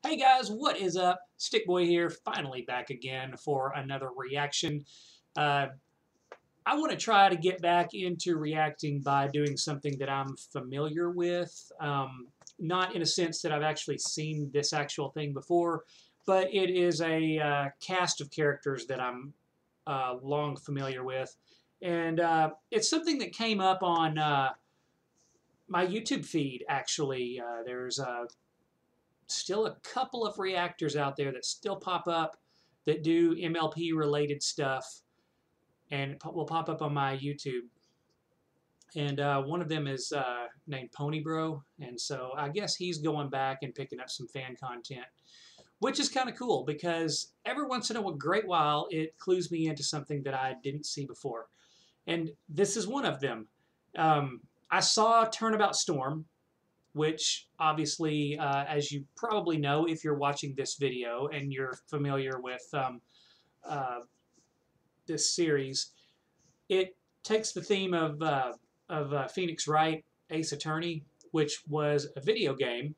Hey guys, what is up? Stickboy here, finally back again for another reaction. Uh, I want to try to get back into reacting by doing something that I'm familiar with. Not in a sense that I've actually seen this actual thing before, but it is a cast of characters that I'm long familiar with. And it's something that came up on my YouTube feed, actually. There's still a couple of reactors out there that still pop up that do MLP related stuff and will pop up on my YouTube. And one of them is named Pony Bro, and so I guess he's going back and picking up some fan content, which is kind of cool because every once in a great while it clues me into something that I didn't see before, and this is one of them. I saw Turnabout Storm, which obviously, as you probably know if you're watching this video and you're familiar with uh, this series, it takes the theme of Phoenix Wright, Ace Attorney, which was a video game,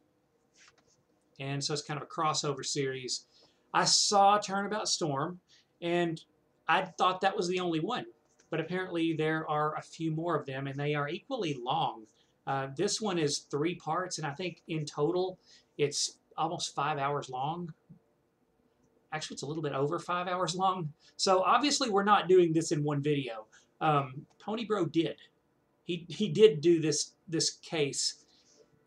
and so it's kind of a crossover series. I saw Turnabout Storm, and I thought that was the only one, but apparently there are a few more of them, and they are equally long. This one is 3 parts, and I think in total it's almost 5 hours long. Actually, it's a little bit over 5 hours long. So obviously we're not doing this in one video. Pony Bro did. He did do this case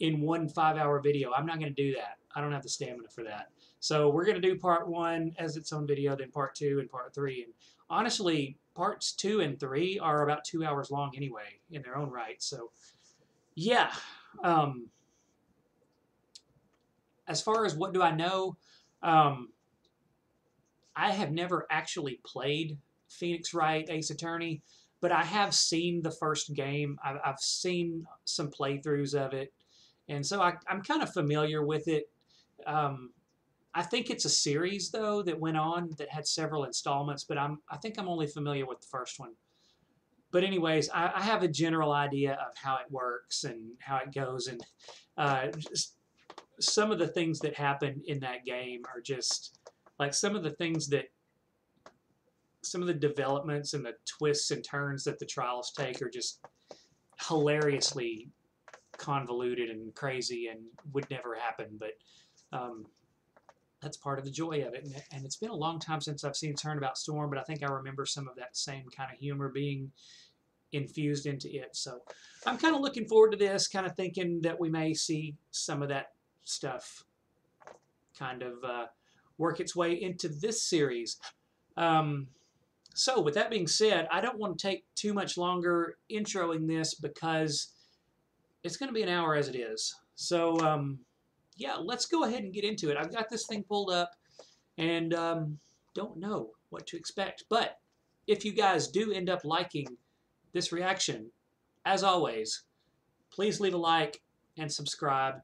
in one 5-hour video. I'm not going to do that. I don't have the stamina for that. So we're going to do part 1 as its own video, then part 2 and part 3. And honestly, parts 2 and 3 are about 2 hours long anyway in their own right. So yeah. As far as what do I know, I have never actually played Phoenix Wright Ace Attorney, but I have seen the first game. I've seen some playthroughs of it, and so I'm kind of familiar with it. Um, I think it's a series though that went on that had several installments, but I think I'm only familiar with the first one. But anyways, I have a general idea of how it works and how it goes, and just some of the things that happen in that game are just like some of the things that some of the developments and the twists and turns that the trials take are just hilariously convoluted and crazy and would never happen. But that's part of the joy of it. And it's been a long time since I've seen Turnabout Storm, but I think I remember some of that same kind of humor being infused into it. So I'm kind of looking forward to this, kind of thinking that we may see some of that stuff kind of work its way into this series. So with that being said, I don't want to take too much longer introing this because it's going to be an hour as it is. So yeah, let's go ahead and get into it. I've got this thing pulled up and don't know what to expect. But if you guys do end up liking this reaction, as always, please leave a like and subscribe.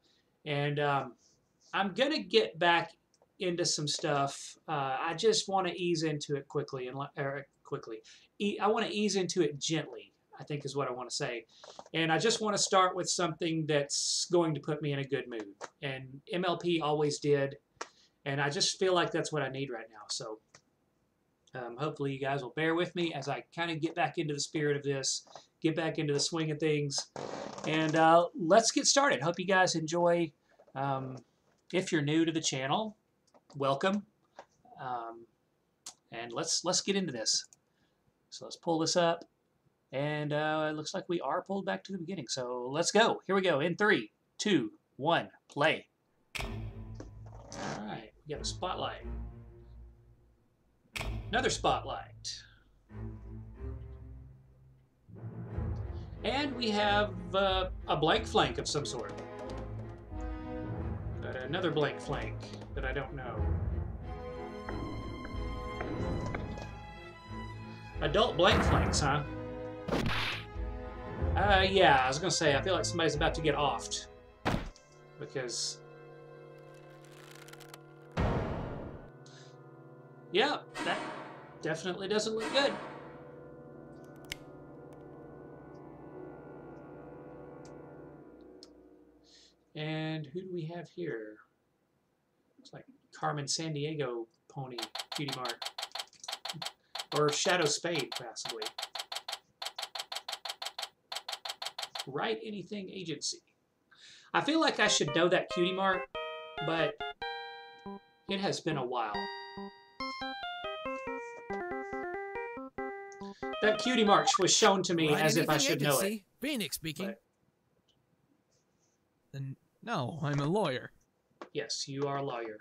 And I'm going to get back into some stuff. I just want to ease into it quickly. I want to ease into it gently, I think is what I want to say. And I just want to start with something that's going to put me in a good mood. And MLP always did. And I just feel like that's what I need right now. So hopefully you guys will bear with me as I kind of get back into the spirit of this, get back into the swing of things. And let's get started. Hope you guys enjoy. If you're new to the channel, welcome. And let's get into this. So let's pull this up. And it looks like we are pulled back to the beginning. So let's go. Here we go. In 3, 2, 1, play. All right. We got a spotlight. Another spotlight. And we have a blank flank of some sort. But another blank flank that I don't know. Adult blank flanks, huh? Yeah, I was gonna say, I feel like somebody's about to get offed. Because... yeah, that definitely doesn't look good. And who do we have here? It's like Carmen Sandiego pony cutie mark. Or Shadow Spade, possibly. Write Anything Agency. I feel like I should know that cutie mark, but it has been a while. That cutie mark was shown to me as if I should know it. Phoenix speaking. No, I'm a lawyer. Yes, you are a lawyer.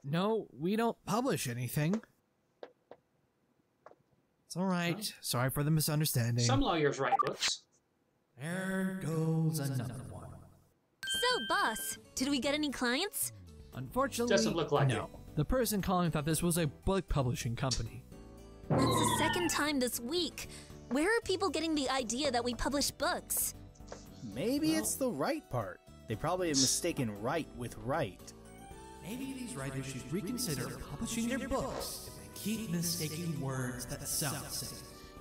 No, we don't publish anything. It's all right. Oh. Sorry for the misunderstanding. Some lawyers write books. There goes another one. So, boss, did we get any clients? Unfortunately, doesn't look like no. it. The person calling thought this was a book publishing company. That's the second time this week. Where are people getting the idea that we publish books? Maybe it's the Wright part. They probably have mistaken Wright with Wright. Maybe these writers should reconsider publishing their books if they keep mistaking words that sound the same.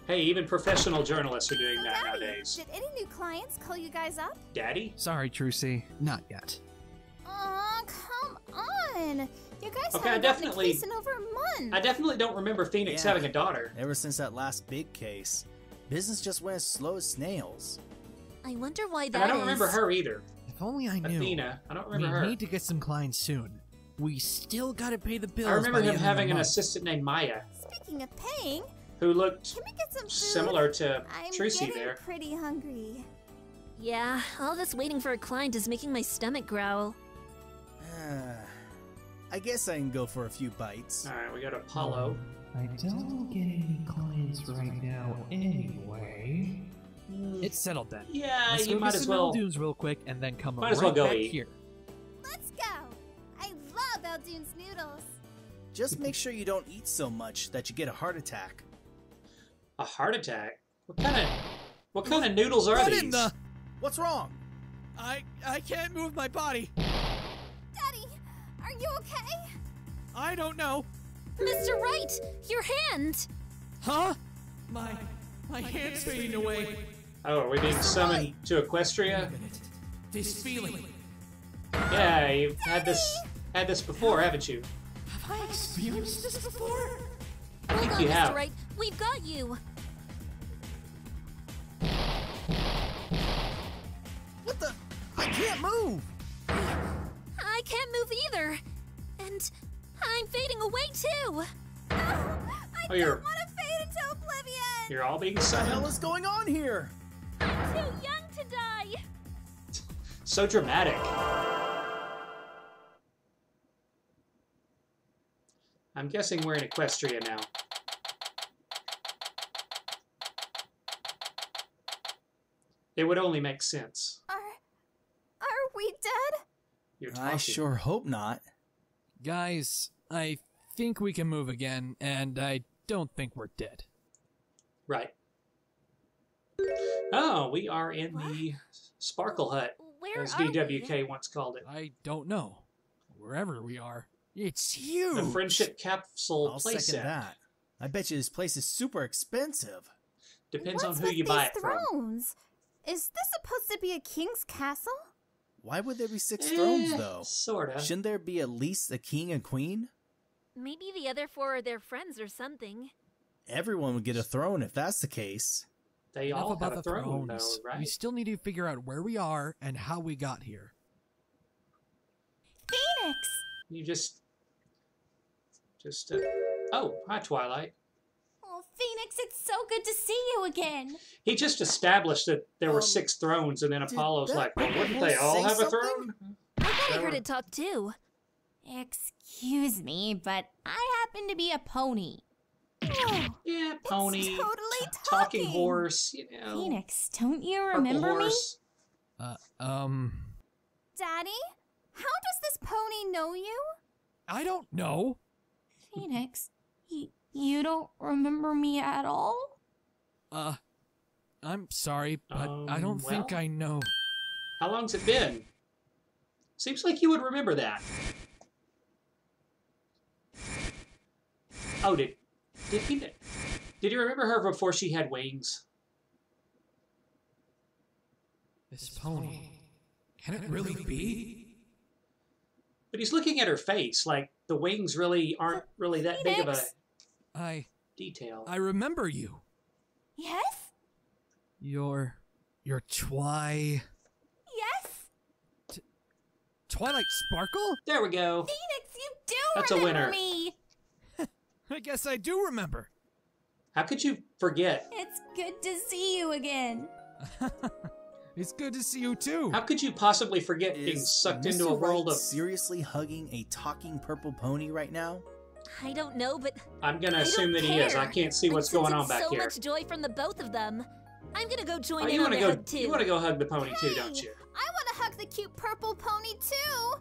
Hey, even professional journalists are doing that nowadays. Did any new clients call you guys up? Daddy? Sorry, Trucy. Not yet. Aw, come on. You guys Okay, haven't gotten a case in over a month. I definitely don't remember Phoenix having a daughter. Ever since that last big case, business just went as slow as snails. I wonder why that is. And I don't remember her either. If only I knew. Athena. I don't remember her. We need to get some clients soon. We still gotta pay the bills. I remember him having an assistant named Maya. Speaking of paying, who looked can we get some food? Similar to Trucy there. I'm getting pretty hungry. Yeah, all this waiting for a client is making my stomach growl. I guess I can go for a few bites. Alright, we got Apollo. I don't get any clients right now anyway. It's settled then. Yeah, Let's you go might get as some well. Dunes real quick and then come Might as well go back eat. Here. Let's go. I love Aldoon's noodles. Just make sure you don't eat so much that you get a heart attack. A heart attack? What kind of noodles are these? In the... What's wrong? I can't move my body. Daddy, are you okay? I don't know. Mr. Wright, your hand! Huh? My hand's fading away. Oh, are we being summoned to Equestria? This feeling. Yeah, you've had this before, haven't you? Have I experienced this before? I think Hold you on, have. Mr. Wright. We've got you. What the? I can't move! I can't move either. And I'm fading away too. I Oh, you're- don't want to fade into oblivion. You're all being What the hell summoned? is going on here? I'm too young to die. So dramatic. I'm guessing we're in Equestria now. It would only make sense. Are we dead? You're talking. I sure hope not. Guys, I think we can move again, and I don't think we're dead. Right. Oh, we are in the Sparkle Hut, Where as are we? DWK once called it. I don't know. Wherever we are, it's huge. The Friendship Capsule I'll second playset. that. I bet you this place is super expensive. Depends What's on who with you buy these it from. thrones? Is this supposed to be a king's castle? Why would there be 6 thrones, though? Sorta. Shouldn't there be at least a king and queen? Maybe the other 4 are their friends or something. Everyone would get a throne if that's the case. They Enough all about have a the throne, thrones. though, right? We still need to figure out where we are and how we got here. Phoenix! You oh, hi, Twilight. Oh, Phoenix, it's so good to see you again. He just established that there were 6 thrones, and then did Apollo's that like, well, wouldn't horse they all say have a something? throne? I thought I heard it talk too. Excuse me, but I happen to be a pony. Oh, Yeah, pony, it's totally talking horse, you know. Phoenix, don't you Purple remember me? horse. Daddy, how does this pony know you? I don't know. Phoenix, you don't remember me at all? I'm sorry, but I don't think well. I know. How long's it been? Seems like you would remember that. Oh, did you remember her before she had wings? This pony, can it really be? But he's looking at her face, like the wings really aren't really that big of a detail. I remember you. Yes? You're Yes? Twilight Sparkle? There we go. Phoenix, you do That's a remember winner. me! I guess I do remember. How could you forget? It's good to see you again. It's good to see you too. How could you possibly forget being Is sucked into Mr. a world Wright of... seriously hugging a talking purple pony right now? I don't know, but I'm gonna I assume don't that he is. I care. can't see I'm what's going on sensing back so here. much joy from the both of them. I'm gonna go join Oh, in you on wanna their go? hug too. You wanna go hug the pony too, don't you? I want to hug the cute purple pony too.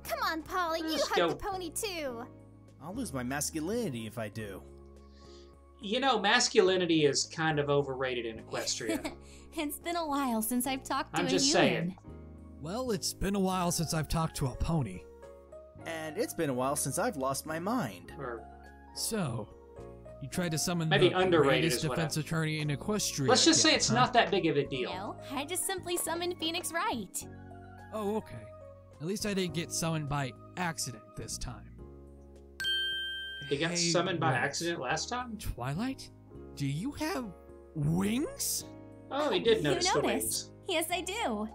Come on, Polly, you Let's hug go. the pony too. I'll lose my masculinity if I do. You know, masculinity is kind of overrated in Equestria. It's been a while since I've talked to I'm a just human. saying. Well, it's been a while since I've talked to a pony. And it's been a while since I've lost my mind. Or So, you tried to summon Maybe the underrated greatest is what defense attorney in Equestria. let's just say again, it's huh? not that big of a deal. No, I just simply summoned Phoenix Wright. Oh, okay. At least I didn't get summoned by accident this time. He got Hey, summoned by wait. accident last time? Twilight? Do you have wings? Oh, he did You notice the noticed. wings. Yes, I do.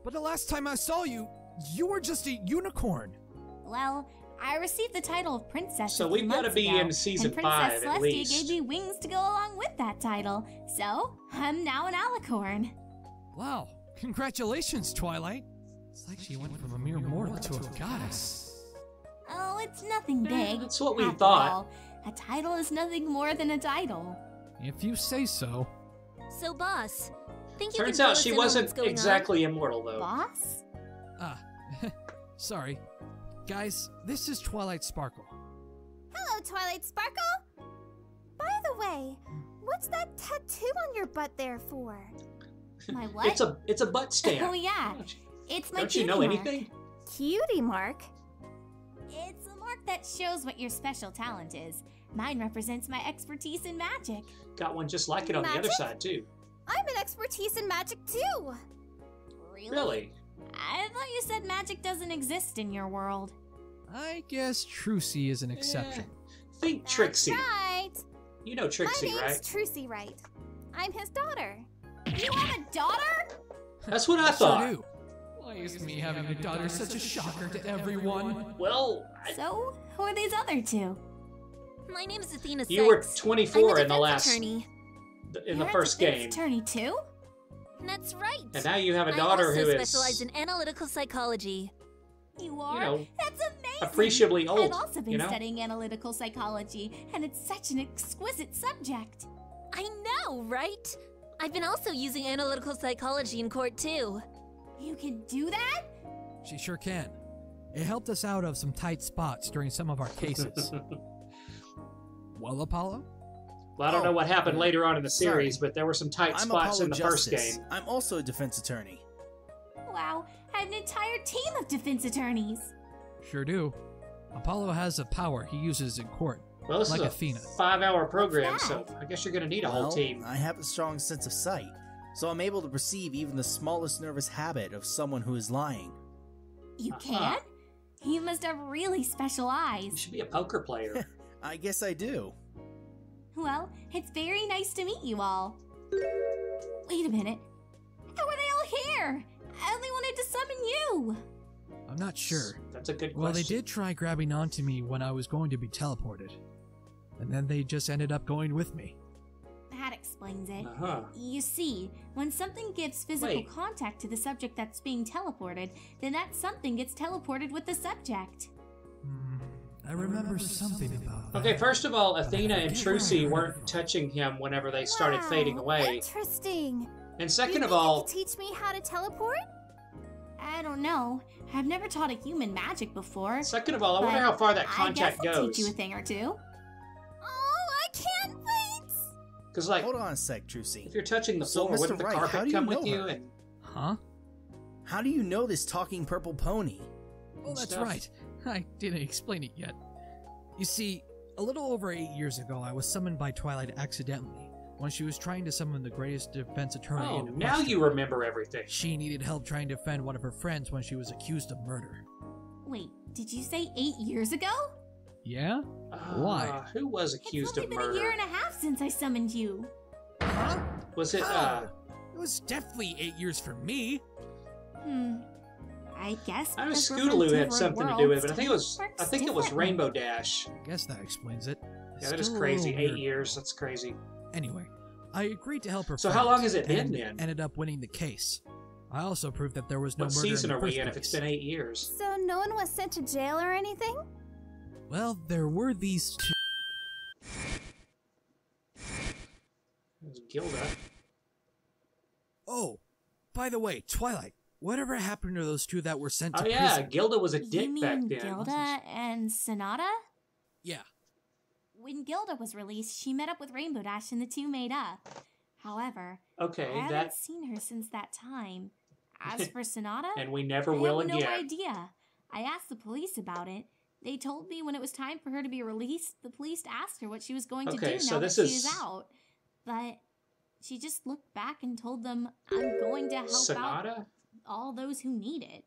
But the last time I saw you, you were just a unicorn. Well, I received the title of princess. So a few we've gotta months be ago, in season and Princess 5 at Celestia least. gave me wings to go along with that title. So, I'm now an alicorn. Wow, congratulations, Twilight. It's like she went from a mere mortal to a goddess. Oh, it's nothing Yeah, big. that's what we After thought. all, a title is nothing more than a title. If you say so. So, boss, think you Turns can fill out us she in on what's wasn't going exactly immortal, though. Boss? Ah, sorry. Guys, this is Twilight Sparkle. Hello, Twilight Sparkle. By the way, what's that tattoo on your butt there for? My what? It's a butt stamp. Oh yeah, Don't you- it's my Don't you cutie know mark. anything? Cutie mark. It's a mark that shows what your special talent is. Mine represents my expertise in magic. Got one just like it on the other Magic? side, too. I'm an expertise in magic too. Really? I thought you said magic doesn't exist in your world. I guess Trucy is an exception. Think That's Trixie. right. You know Trixie, My name's right? Trucy Wright. I'm his daughter. You have a daughter? That's what I Sure thought. do. Why is me having a daughter such a shocker to everyone? Well, So, who are these other two? My name is Athena you were Sykes. 24 I'm a in the last attorney. in You're the a first defense game, attorney too? That's right. and now you have a I daughter also who is, specialize in analytical psychology. You are? know, That's amazing! appreciably old. I've also been you know? studying analytical psychology, and it's such an exquisite subject. I know, right? I've been also using analytical psychology in court too. You can do that? She sure can. It helped us out of some tight spots during some of our cases. Well, Apollo? Well, I don't know what happened later on in the sorry. series, but there were some tight I'm spots Apollo in the first Justice. game. I'm also a defense attorney. Wow, I have an entire team of defense attorneys. Sure do. Apollo has a power he uses in court. Well, this Like is a Athena. 5-hour program, What's so that? I guess you're going to need a whole Well, team. I have a strong sense of sight, so I'm able to perceive even the smallest nervous habit of someone who is lying. You Uh-huh. can? You must have really special You eyes. should be a poker player. I guess I do. Well, it's very nice to meet you all. Wait a minute. How are they all here? I only wanted to summon you. I'm not sure. That's a good question. Well, they did try grabbing onto me when I was going to be teleported. And then they just ended up going with me. That explains it. Uh-huh. You see, when something gives physical Wait. contact to the subject that's being teleported, then that something gets teleported with the subject. I remember something about that. Okay, first of all, Athena and forget where I Trucy heard weren't it. touching him whenever they started Wow, fading away. Interesting. And You second think of you all, could teach me how to teleport? I don't know. I've never taught a human magic before. I wonder but how far that I contact guess I'll goes. teach you a thing or two. Oh, I can't wait. Because, like, Hold on a sec, Trucy. if you're touching the So, floor, Mr. wouldn't the Wright, how carpet do you come with know you? her? And Huh? How do you know this talking purple pony? Oh, that's stuff. right. I didn't explain it yet. You see, a little over 8 years ago, I was summoned by Twilight accidentally when she was trying to summon the greatest defense attorney oh, in now Equestria. you remember everything. She needed help trying to defend one of her friends when she was accused of murder. Wait, did you say 8 years ago? Yeah? Why? Who was accused It's of only been murder? a year and a half since I summoned you. Huh? Was it, How? It was definitely 8 years for me. I guess. I know because we're Scootaloo from had different something to do with it, but I worlds, think it was differently. Rainbow Dash. I guess that explains it. Yeah, that is Still a crazy. little 8 weird. years, that's crazy. Anyway, I agreed to help her. So how friend long has it been, and then? Ended up winning the case. I also proved that there was no What murder season in are the we first in if it's place. been 8 years? So no one was sent to jail or anything? Well, there were these two. It was Gilda. Oh, by the way, Twilight, whatever happened to those two that were sent to Oh yeah, prison? Gilda was a You dick back mean then. Gilda and Sonata? Yeah. When Gilda was released, she met up with Rainbow Dash and the two made up. However, Okay, I haven't that, seen her since that time. As for Sonata, and we never I will have no again. idea. I asked the police about it. They told me when it was time for her to be released, the police asked her what she was going to Okay, do so now this that she is- is out. But she just looked back and told them, I'm going to help out Sonata? all those who need it.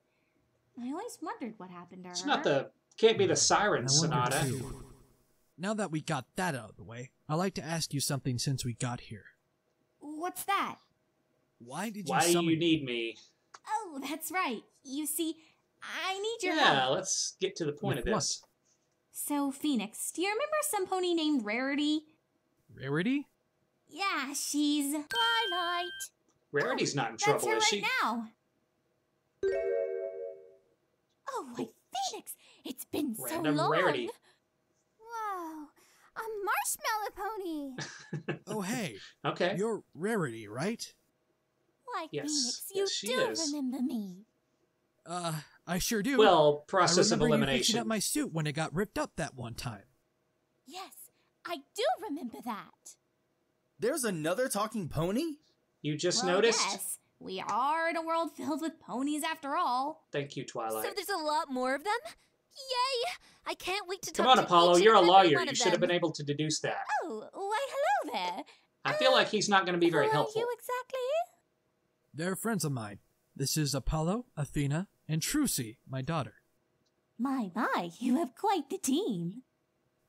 I always wondered what happened to her. It's not the, can't be the Siren I wondered Sonata. too. Now that we got that out of the way, I'd like to ask you something since we got here. What's that? Why did you Why do summon you need me? Oh, that's right. You see, I need your Yeah, help. let's get to the point With of this. So, Phoenix, do you remember some pony named Rarity? Rarity? Yeah, she's Twilight. Rarity's not in That's trouble, her is right she? now. Oh, why, Phoenix! It's been Random so long. Rarity. Whoa, a marshmallow pony. Oh, hey, Okay. you're Rarity, right? Why, Yes, Phoenix, you yes, she do is. remember me. I sure do. Well, I process of remember you fixing elimination. up my suit when it got ripped up that one time. Yes, I do remember that. There's another talking pony? You just Well, noticed? yes, we are in a world filled with ponies after all. Thank you, Twilight. So there's a lot more of them? Yay! I can't wait to Come talk on, to Apollo, each you're a and every lawyer. one You of should have them. been able to deduce that. Oh, why, hello there. I feel like he's not going to be very Who helpful. are you exactly? They're friends of mine. This is Apollo, Athena, and Trucy, my daughter. My, you have quite the team.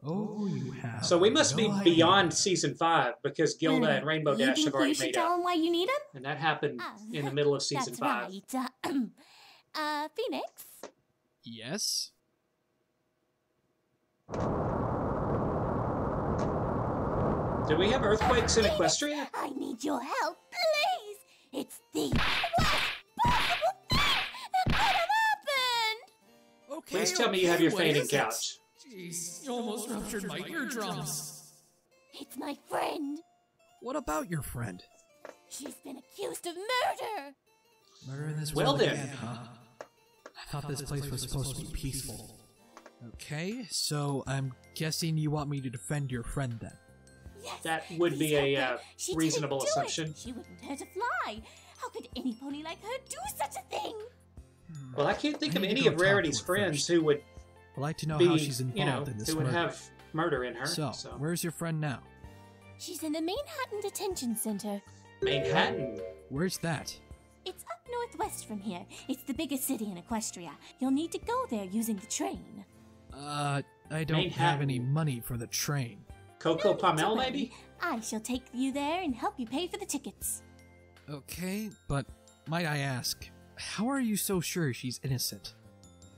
Oh, you have. So we must be no idea. beyond season 5 because Gilda Wait a and Rainbow minute, Dash you have think already we should made tell up. him why you need him? And that happened Ah, in the middle of season That's 5. right. Phoenix? Yes? Do we have earthquakes in Equestria? I need your help, please! It's the worst possible thing that could have happened! Okay. Please tell me you have your what fainting is it? couch. Jeez, you almost ruptured my eardrums. It's my friend. What about your friend? She's been accused of murder. Murder in this Well world then. again, huh? I thought this place was supposed to be peaceful. Okay, so I'm guessing you want me to defend your friend then. Yes, That would please be help a her. She reasonable didn't do it. assumption. She wouldn't hurt a fly. How could any pony like her do such a thing? Well, I can't think I of need to any go of talk to Rarity's her friends first. who would I'd like to know be, how she's involved you know, in this who would murder. have murder in her. So, where's your friend now? She's in the Manhattan Detention Center. Manhattan. Where's that? It's up northwest from here. It's the biggest city in Equestria. You'll need to go there using the train. I don't have Manhattan. any money for the train. Coco No need to Pomel, worry. maybe? I shall take you there and help you pay for the tickets. Okay, but might I ask, how are you so sure she's innocent?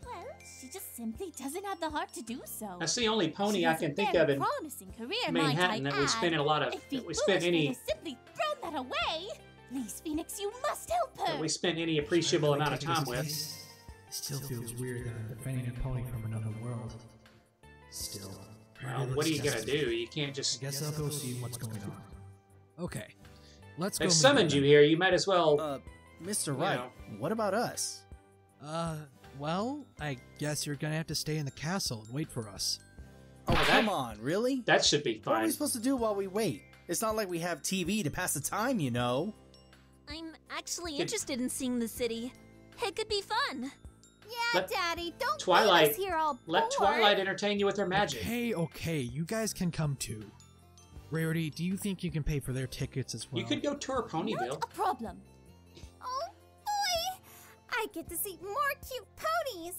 Well, she just simply doesn't have the heart to do so. That's the only pony She I has a can think very of in promising career, Manhattan might that I we spend add. a lot of. It'd be That we spend foolish for her any. to simply throw that away. Please, Phoenix, you must help her. That we spent any appreciable amount of time with. It still feels weird that I'm defending a pony from another world. Still. Well, what are you gonna do? You can't just. I guess I'll go see what's going on. Okay, let's go. They've meet summoned her you then. here. You might as well. Mr. Wright, know. what about us? Well, I guess you're gonna have to stay in the castle and wait for us. Oh, that- come on, really? That should be What are fine. we supposed to do while we wait? It's not like we have TV to pass the time, you know. I'm actually Could- interested in seeing the city. It could be fun. Yeah, Let Daddy, don't Twilight- leave us here all Let bored. Twilight entertain you with her magic. Okay, you guys can come too. Rarity, do you think you can pay for their tickets as well? You could go tour Ponyville. Not a problem. Oh, boy! I get to see more cute ponies.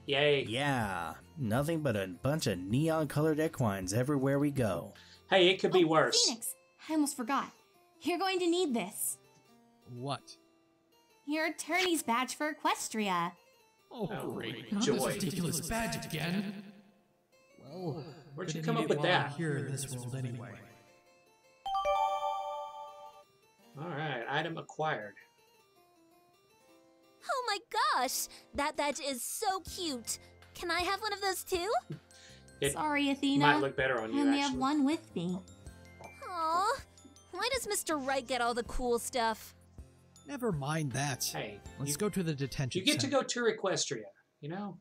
Yay. Yeah, nothing but a bunch of neon-colored equines everywhere we go. Hey, it could be worse. Phoenix, I almost forgot. You're going to need this. What? Your attorney's badge for Equestria. Oh, Oh, great. joy. Not this ridiculous badge again. Well, Where'd you gonna come need up it with while I'm that? Here in this world anyway. Alright, item acquired. Oh my gosh! That badge is so cute. Can I have one of those too? It Sorry, Athena. might look better on I you, only have actually. one with me. Aw. Why does Mr. Wright get all the cool stuff? Never mind that. Hey, Let's you, go to the detention you get to center. go tour Equestria, you know?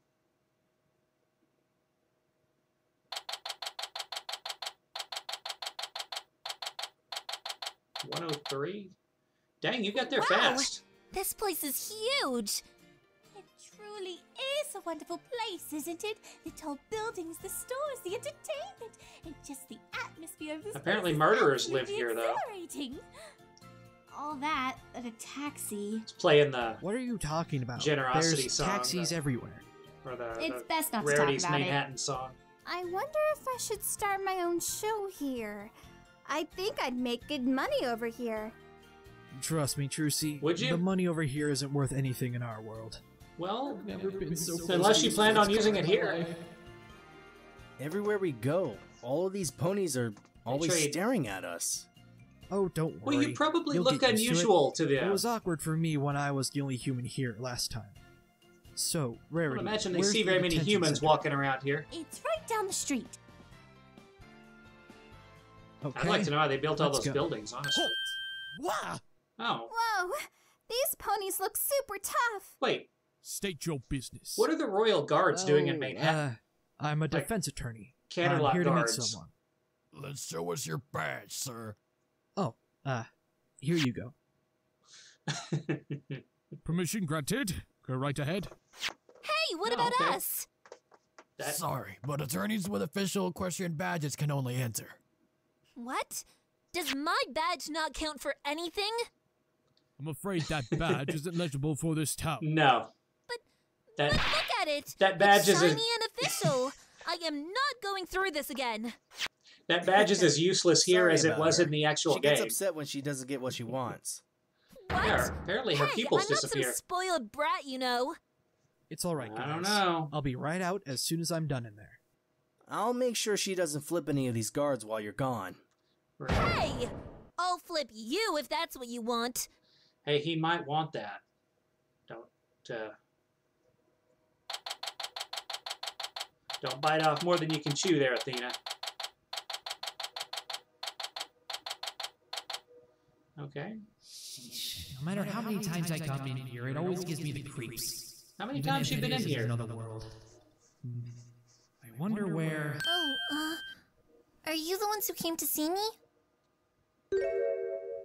$103? Dang, you got there Wow. fast. This place is huge. It truly is a wonderful place, isn't it? The tall buildings, the stores, the entertainment, and just the atmosphere of this Apparently place is murderers live absolutely here, though. exhilarating. All that at a taxi. It's playing the, What are you talking about? Generosity There's song, taxis the- everywhere. or the, It's the best not to talk Rarities about it. Manhattan song. I wonder if I should start my own show here. I think I'd make good money over here. Trust me, Trucy. Would you? The money over here isn't worth anything in our world. Well, Never been so unless you planned on using it here. Everywhere we go, all of these ponies are always trade. staring at us. Oh, don't worry. Well, you probably You'll look get used to it. unusual to It them. was awkward for me when I was the only human here last time. So, I Rarity, don't imagine they where's see the very many detention humans center? walking around here. It's right down the street. Okay. I'd like to know how they built all Let's those go. buildings, honestly. Wow! Oh, Whoa, these ponies look super tough. wait. State your business. What are the Royal Guards doing in Manhattan? I'm a defense attorney. Canterlot I'm here to meet guards. someone. Let's show us your badge, sir. Oh, here you go. Permission granted. Go right ahead. Hey, what Oh, about okay. us? That- Sorry, but attorneys with official equestrian badges can only enter. What? Does my badge not count for anything? I'm afraid that badge isn't legible for this town. no. But That look at it. that badge it's is shiny and official. I am not going through this again. that badge is as useless here Sorry as it about was her. in the actual She gets game. upset when she doesn't get what she wants. What? Yeah, apparently her hey, pupils I'm not disappear. some spoiled brat, you know. It's all right, guys. I don't know. I'll be right out as soon as I'm done in there. I'll make sure she doesn't flip any of these guards while you're gone. Hey, I'll flip you if that's what you want. Hey, he might want that. Don't bite off more than you can chew there, Athena. Okay. No matter how many times I come in here, it always gives me the creeps. How many times you been in here? Another world. I wonder where. Oh, are you the ones who came to see me?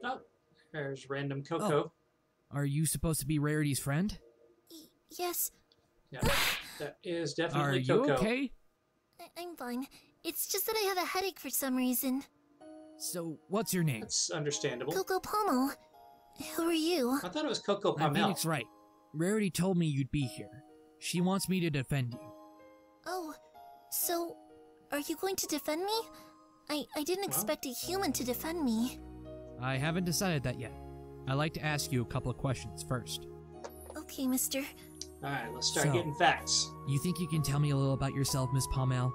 Oh, there's random Coco. Are you supposed to be Rarity's friend? Yes, Yeah, that is Are definitely you Coco. okay? I'm fine. It's just that I have a headache for some reason. So, what's your name? That's understandable. Coco Pomo, who are you? I thought it was Coco I'm Pamel. Phoenix Wright. Rarity told me you'd be here. She wants me to defend you. Oh, so are you going to defend me? I didn't expect a human to defend me. I haven't decided that yet. I'd like to ask you a couple of questions first. Okay, mister. Alright, let's start So- getting facts. You think you can tell me a little about yourself, Miss Palmel?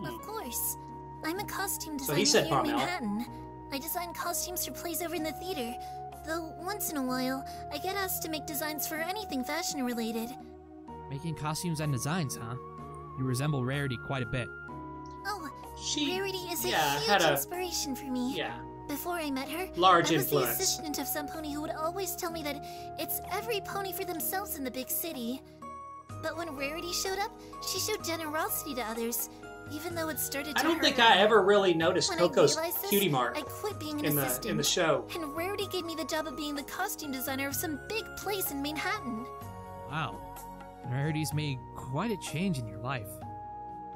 Of course. I'm a costume So designer he said here in Parnell. Manhattan. I design costumes for plays over in the theater. Though once in a while, I get asked to make designs for anything fashion related. Making costumes and designs, huh? You resemble Rarity quite a bit. Oh, She, Rarity is a yeah, huge had a, inspiration for me. yeah, Before I met her, large I was the influence. assistant of some pony who would always tell me that it's every pony for themselves in the big city. But when Rarity showed up, she showed generosity to others, even though it started to I don't hurt think her. I ever really noticed When Coco's I realized this, cutie mark I quit being an in assistant. the show. And Rarity gave me the job of being the costume designer of some big place in Manhattan. Wow. Rarity's made quite a change in your life.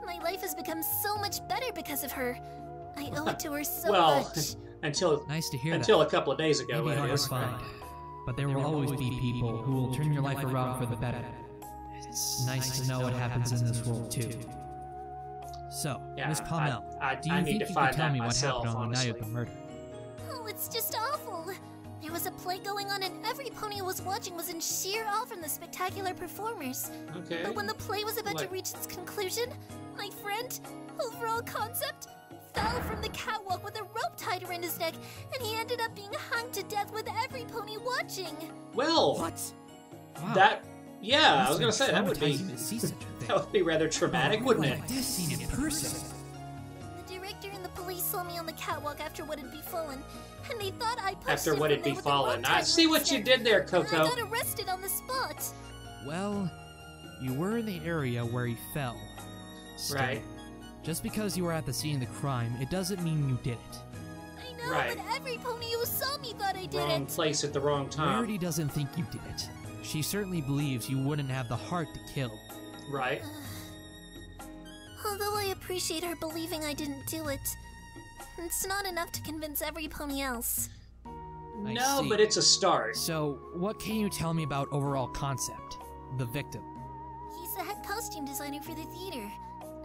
My life has become so much better because of her. I owe it to her so Well, much. until Nice to hear until that. a couple of days ago, Maybe that hard is. to find. But there will always be people who will turn your life around for the better. It's nice to know what happens in this world, too. So, Yeah, Miss Pommel, do you I need think to you find could tell that me what myself, happened on the night honestly. of the murder? Oh, it's just awful. There was a play going on and every pony I was watching was in sheer awe from the spectacular performers. Okay. But when the play was about to Like- reach its conclusion, my friend, overall concept, fell from the catwalk with a rope tied around his neck, and he ended up being hung to death with every pony watching. Well, What? Wow. that, yeah, I was Must gonna have say, been that would be, traumatizing to see such a thing. that would be rather traumatic, wouldn't it? Like this scene in person. The director and the police saw me on the catwalk after what had befallen, and they thought I pushed After him what from had there with a befallen. rope I tied see around what his you neck. did there, And I Coco. got arrested on the spot. Well, you were in the area where he fell. Still, Right. just because you were at the scene of the crime, it doesn't mean you did it. I know, Right. but every pony who saw me thought I did Wrong it. place at the wrong time. Rarity doesn't think you did it. She certainly believes you wouldn't have the heart to kill. Right. Although I appreciate her believing I didn't do it, it's not enough to convince every pony else. I No, see. but it's a start. So, what can you tell me about overall concept? The victim. He's the head costume designer for the theater.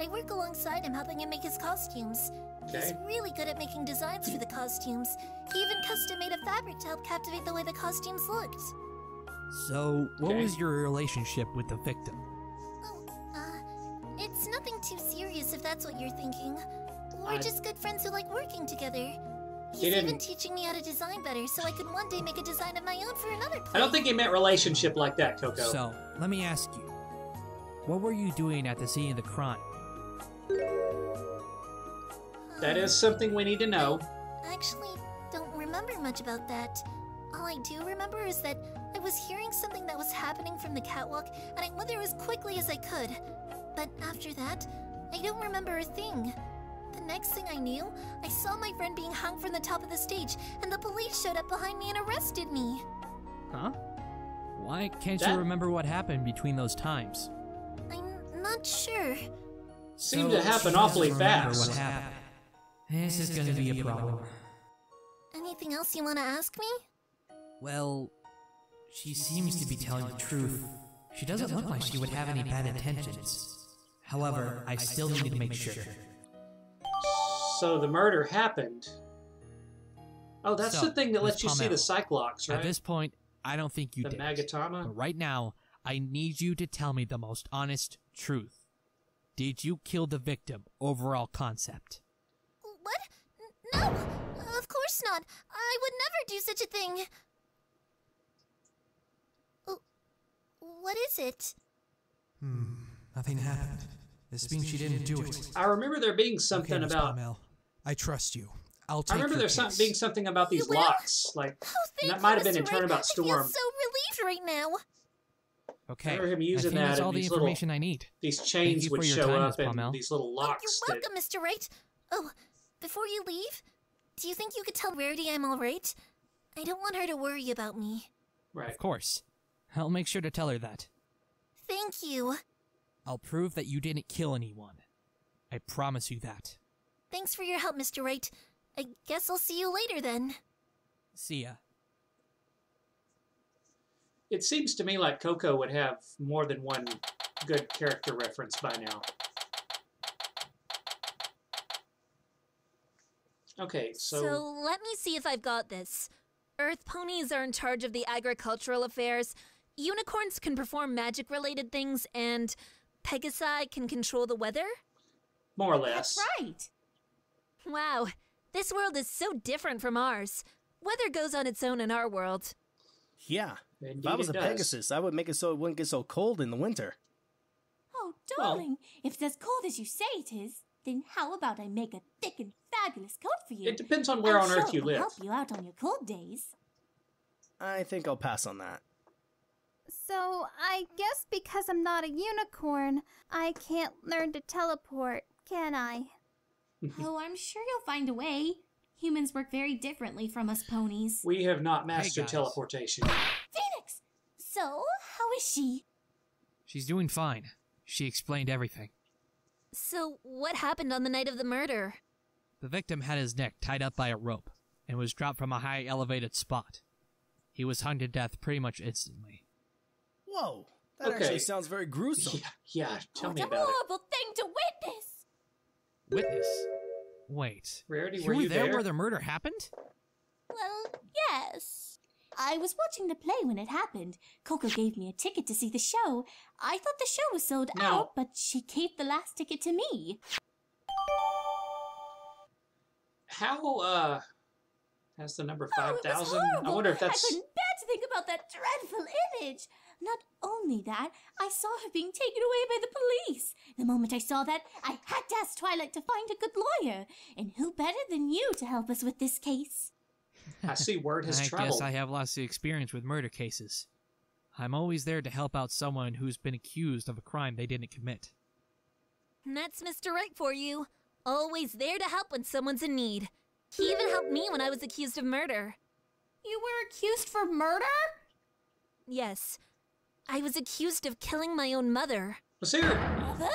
I work alongside him, helping him make his costumes. He's Okay. really good at making designs for the costumes. He even custom made a fabric to help captivate the way the costumes looked. So, what Okay. was your relationship with the victim? It's nothing too serious if that's what you're thinking. We're I- just good friends who like working together. He's He even didn't- teaching me how to design better so I could one day make a design of my own for another play. I don't think he meant relationship like that, Coco. So, let me ask you. What were you doing at the scene of the crime? That is something we need to know. I actually don't remember much about that. All I do remember is that I was hearing something that was happening from the catwalk, and I went there as quickly as I could. But after that, I don't remember a thing. The next thing I knew, I saw my friend being hung from the top of the stage, and the police showed up behind me and arrested me. Huh? Why can't That- you remember what happened between those times? I'm not sure. Seemed So to happen she awfully doesn't remember fast. What happened. This is gonna be a problem. Anything else you want to ask me? Well, she seems to be telling the truth. She doesn't look like she would have any bad intentions. However, I still need to make sure. So the murder happened. Oh, that's So, the thing that Miss lets you see the Pommel, Cyclops, right? At this point, I don't think you the did. Magatama? But right now, I need you to tell me the most honest truth. Did you kill the victim? Overall concept. What? No! Of course not! I would never do such a thing! Oh, what is it? Nothing happened. This means she didn't do it. I remember there being something Miss about. Pommel, I trust you. I'll take I remember your there case. being something about these You will? locks. Like, Oh, and thank that you, might have been in Mr. Wright. Turnabout I Storm. feel so relieved right now. Okay. I remember him using I think that that's and all the these little- information I need. These chains you would for your show time, up Miss and Pommel. these little Oh, locks. you're welcome, Mr. Wright. Oh, before you leave, do you think you could tell Rarity I'm alright? I don't want her to worry about me. Right. Of course. I'll make sure to tell her that. Thank you. I'll prove that you didn't kill anyone. I promise you that. Thanks for your help, Mr. Wright. I guess I'll see you later then. See ya. It seems to me like Coco would have more than one good character reference by now. Okay, So let me see if I've got this. Earth ponies are in charge of the agricultural affairs. Unicorns can perform magic-related things, and Pegasi can control the weather? more or less. That's right. Wow, this world is so different from ours. Weather goes on its own in our world. Yeah. Indeed If I was it a does. Pegasus, I would make it so it wouldn't get so cold in the winter. Oh, darling, if it's as cold as you say it is, then how about I make a thick and fabulous coat for you? It depends on where I'm on sure Earth it you will live. help you out on your cold days. I think I'll pass on that. So, I guess because I'm not a unicorn, I can't learn to teleport, can I? Oh, I'm sure you'll find a way. Humans work very differently from us ponies. We have not mastered guys. teleportation. Phoenix! So, how is she? She's doing fine. She explained everything. So, what happened on the night of the murder? The victim had his neck tied up by a rope and was dropped from a high elevated spot. He was hung to death pretty much instantly. Whoa. That Okay. actually sounds very gruesome. Yeah, tell me What a about it. horrible thing to witness! Witness? Wait. Rarity, You were were you there there? where the murder happened? Well, yes. I was watching the play when it happened. Coco gave me a ticket to see the show. I thought the show was sold No. out, but she gave the last ticket to me. How, has the number Oh, it was 5,000? horrible. I wonder if that's... I couldn't bear to think about that dreadful image. Not only that, I saw her being taken away by the police. The moment I saw that, I had to ask Twilight to find a good lawyer. And who better than you to help us with this case? I see word has I traveled. guess I have lots of experience with murder cases. I'm always there to help out someone who's been accused of a crime they didn't commit. And that's Mr. Wright for you. Always there to help when someone's in need. He even helped me when I was accused of murder. You were accused for murder? Yes. I was accused of killing my own mother. Was there Mother?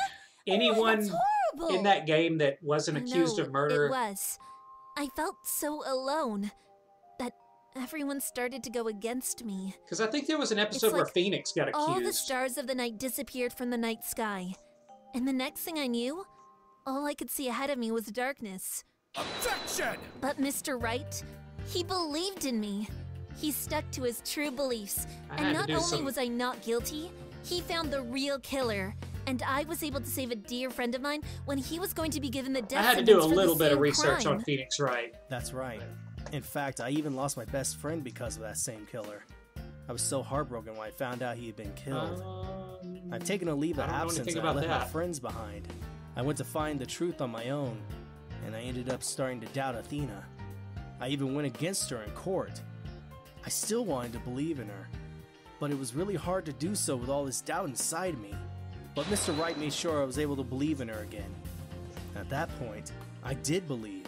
anyone that's horrible. in that game that wasn't I accused know, of murder? It was. I felt so alone that everyone started to go against me. Because I think there was an episode where like Phoenix got accused. All the stars of the night disappeared from the night sky. And the next thing I knew, all I could see ahead of me was darkness. Objection! But Mr. Wright, he believed in me. He stuck to his true beliefs. I had And to not do only some- was I not guilty, he found the real killer. And I was able to save a dear friend of mine when he was going to be given the death I had to do a sentence for the little bit of same research crime. on Phoenix Wright. That's right. In fact, I even lost my best friend because of that same killer. I was so heartbroken when I found out he had been killed. I've taken a leave I of don't know absence anything and I about left my that. friends behind. I went to find the truth on my own, and I ended up starting to doubt Athena. I even went against her in court. I still wanted to believe in her, but it was really hard to do so with all this doubt inside me. But Mr. Wright made sure I was able to believe in her again. At that point, I did believe,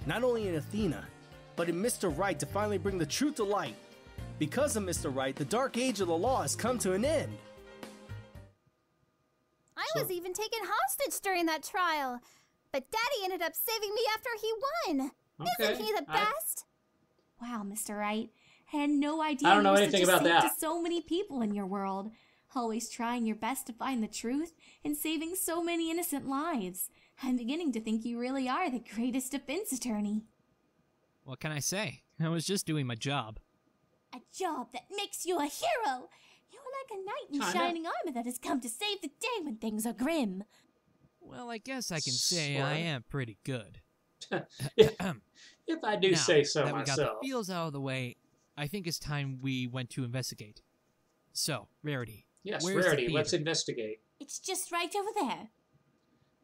not only in Athena, but in Mr. Wright to finally bring the truth to light. Because of Mr. Wright, the dark age of the law has come to an end. I was even taken hostage during that trial. But Daddy ended up saving me after he won. Okay, Isn't he the best? Wow, Mr. Wright. I had no idea I don't know you were anything such a about saint that. to so many people in your world. Always trying your best to find the truth and saving so many innocent lives. I'm beginning to think you really are the greatest defense attorney. What can I say? I was just doing my job. A job that makes you a hero. You're like a knight in Kinda. shining armor that has come to save the day when things are grim. Well, I guess I can say Sorta. I am pretty good. If I do Now say so that we got myself. the feels out of the way, I think it's time we went to investigate. So, Rarity. Yes, where's the Rarity, theater? let's investigate. It's just right over there.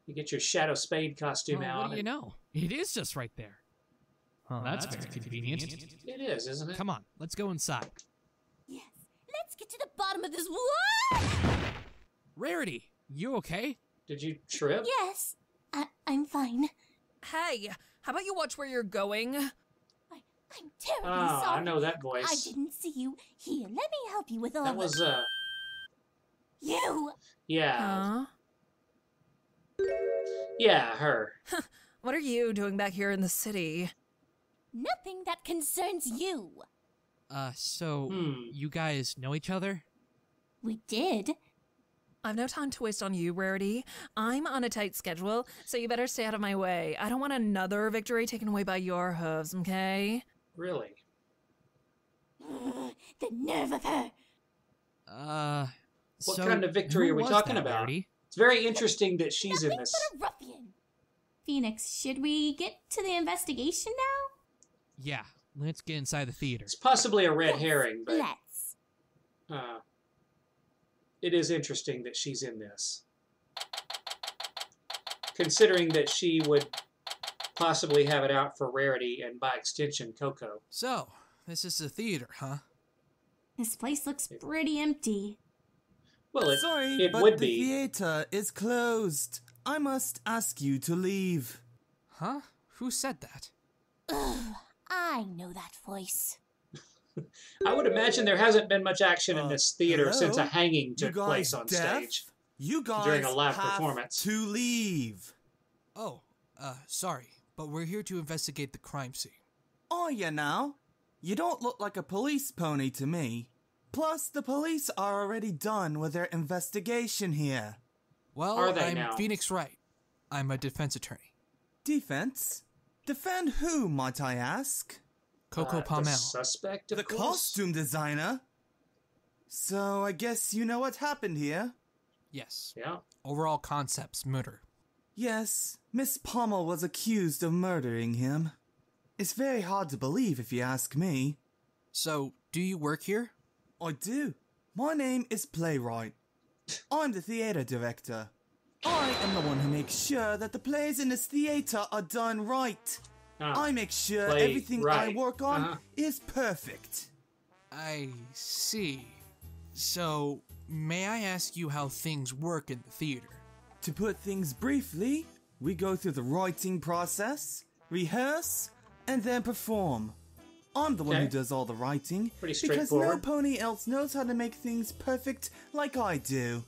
You get your Shadow Spade costume Well, out. what do you know? It is just right there. Well, that's very convenient. It is, isn't it? Come on, let's go inside. Yes, let's get to the bottom of this. What? Rarity, you okay? Did you trip? Yes, I'm fine. Hey, how about you watch where you're going? I'm terribly Oh, sorry. I know that I voice. didn't see you. Here, let me help you with all That was, You! yeah. Huh? Yeah, her. What are you doing back here in the city? Nothing that concerns you. So, Hmm. you guys know each other? We did. I've no time to waste on you, Rarity. I'm on a tight schedule, so you better stay out of my way. I don't want another victory taken away by your hooves, okay? Really? The nerve of her. What so kind of victory who are we was talking that, about? Rarity? It's very interesting that she's in Nothing this. but a ruffian. Phoenix, should we get to the investigation now? Yeah, let's get inside the theater. It's possibly a red Yes, herring, but Let's. it is interesting that she's in this. Considering that she would possibly have it out for Rarity and, by extension, Coco. So, this is the theater, huh? This place looks pretty empty. Well, Sorry, it but would the be. theater is closed. I must ask you to leave. Huh? Who said that? Ugh, I know that voice. I would imagine there hasn't been much action in this theater hello? since a hanging You took guys place on deaf? stage. You guys During a live have performance. to leave. Oh, sorry, but we're here to investigate the crime scene. Are you now? You don't look like a police pony to me. Plus, the police are already done with their investigation here. Well, Are they I'm now? Phoenix Wright. I'm a defense attorney. Defense? Defend who, might I ask? Coco The Palmel. suspect, of The course? costume designer? So, I guess you know what happened here? Yes. Yeah. Overall concepts, murder. Yes, Miss Pommel was accused of murdering him. It's very hard to believe if you ask me. So, do you work here? I do. My name is Playwright. I'm the theater director. I am the one who makes sure that the plays in this theater are done right. I make sure Play everything right. I work on Uh-huh. is perfect. I see. So, may I ask you how things work in the theater? To put things briefly, we go through the writing process, rehearse, and then perform. I'm the one who Okay. does all the writing, Pretty because no straightforward. pony else knows how to make things perfect like I do.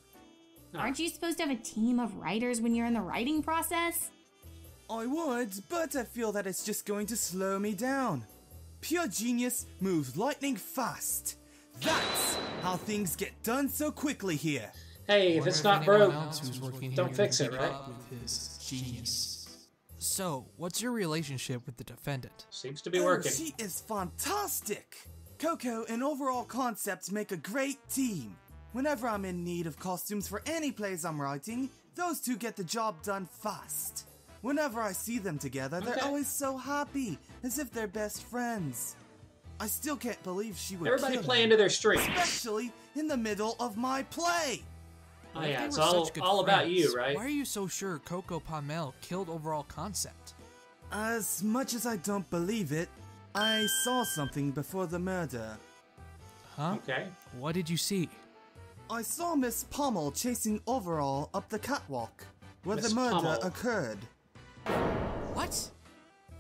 Aren't you supposed to have a team of writers when you're in the writing process? I would, but I feel that it's just going to slow me down. Pure genius moves lightning fast. That's how things get done so quickly here. Hey, if Wonder it's not anyone broke, else who's working don't here fix can it, keep right? up with his genius. So, what's your relationship with the defendant? Seems to be Oh, working. she is fantastic. Coco and overall concepts make a great team. Whenever I'm in need of costumes for any plays I'm writing, those two get the job done fast. Whenever I see them together, they're Okay. always so happy, as if they're best friends. I still can't believe she would Everybody kill play him, into their strengths. especially in the middle of my play. Oh If yeah, they it's were all such good about you, friends, right? Why are you so sure Coco Palmel killed overall concept? As much as I don't believe it, I saw something before the murder. Huh? Okay. What did you see? I saw Miss Pommel chasing Overall up the catwalk, where Miss the murder Pommel. occurred. What?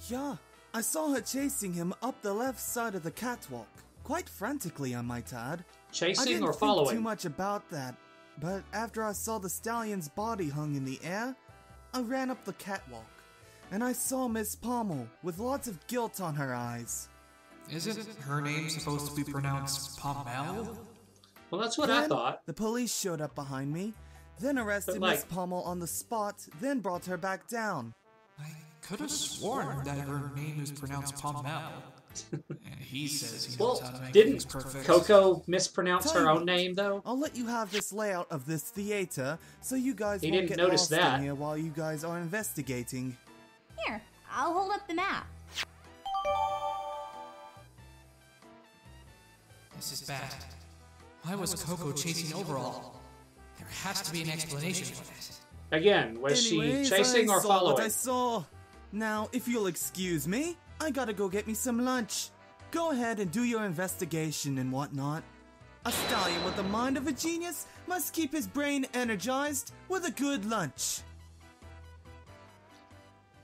Yeah, I saw her chasing him up the left side of the catwalk, quite frantically, I might add. I Chasing didn't or think following? too much about that, but after I saw the stallion's body hung in the air, I ran up the catwalk, and I saw Miss Pommel with lots of guilt on her eyes. Isn't her name supposed to be pronounced Palmel? Well, that's what I Then thought. The police showed up behind me, then arrested But, like- Miss Pommel on the spot, then brought her back down. I could have sworn that her name is pronounced Palmel. And he says he knows Well, how to make didn't things perfect. Coco mispronounce Tell her you own what, name though? I'll let you have this layout of this theater, so you guys He won't didn't get notice lost that. in here while you guys are investigating. Here, I'll hold up the map. This is bad. Why was Coco chasing Overall? There has to be an explanation for that. Again, was Anyways, she chasing I or saw what I following? saw. Now, if you'll excuse me, I gotta go get me some lunch. Go ahead and do your investigation and whatnot. A stallion with the mind of a genius must keep his brain energized with a good lunch.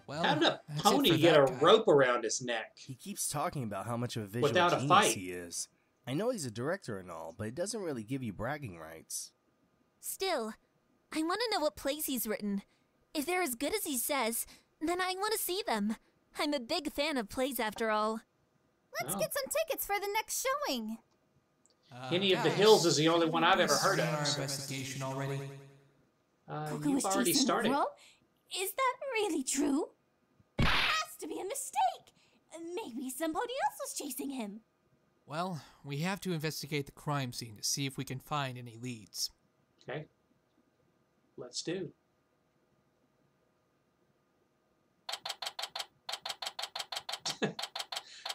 Well, How did a that's it pony for get that a guy. rope around his neck? He keeps talking about how much of a visual Without a genius fight. he is. I know he's a director and all, but it doesn't really give you bragging rights. Still, I want to know what plays he's written. If they're as good as he says, then I want to see them. I'm a big fan of plays after all. Let's Oh. get some tickets for the next showing. Henny of the Guys, Hills is the only one I've ever we've heard seen of. our so- investigation already. Coco You've was already chasing started. Overall? Is that really true? That has to be a mistake. Maybe somebody else was chasing him. Well, we have to investigate the crime scene to see if we can find any leads. Okay. Let's do.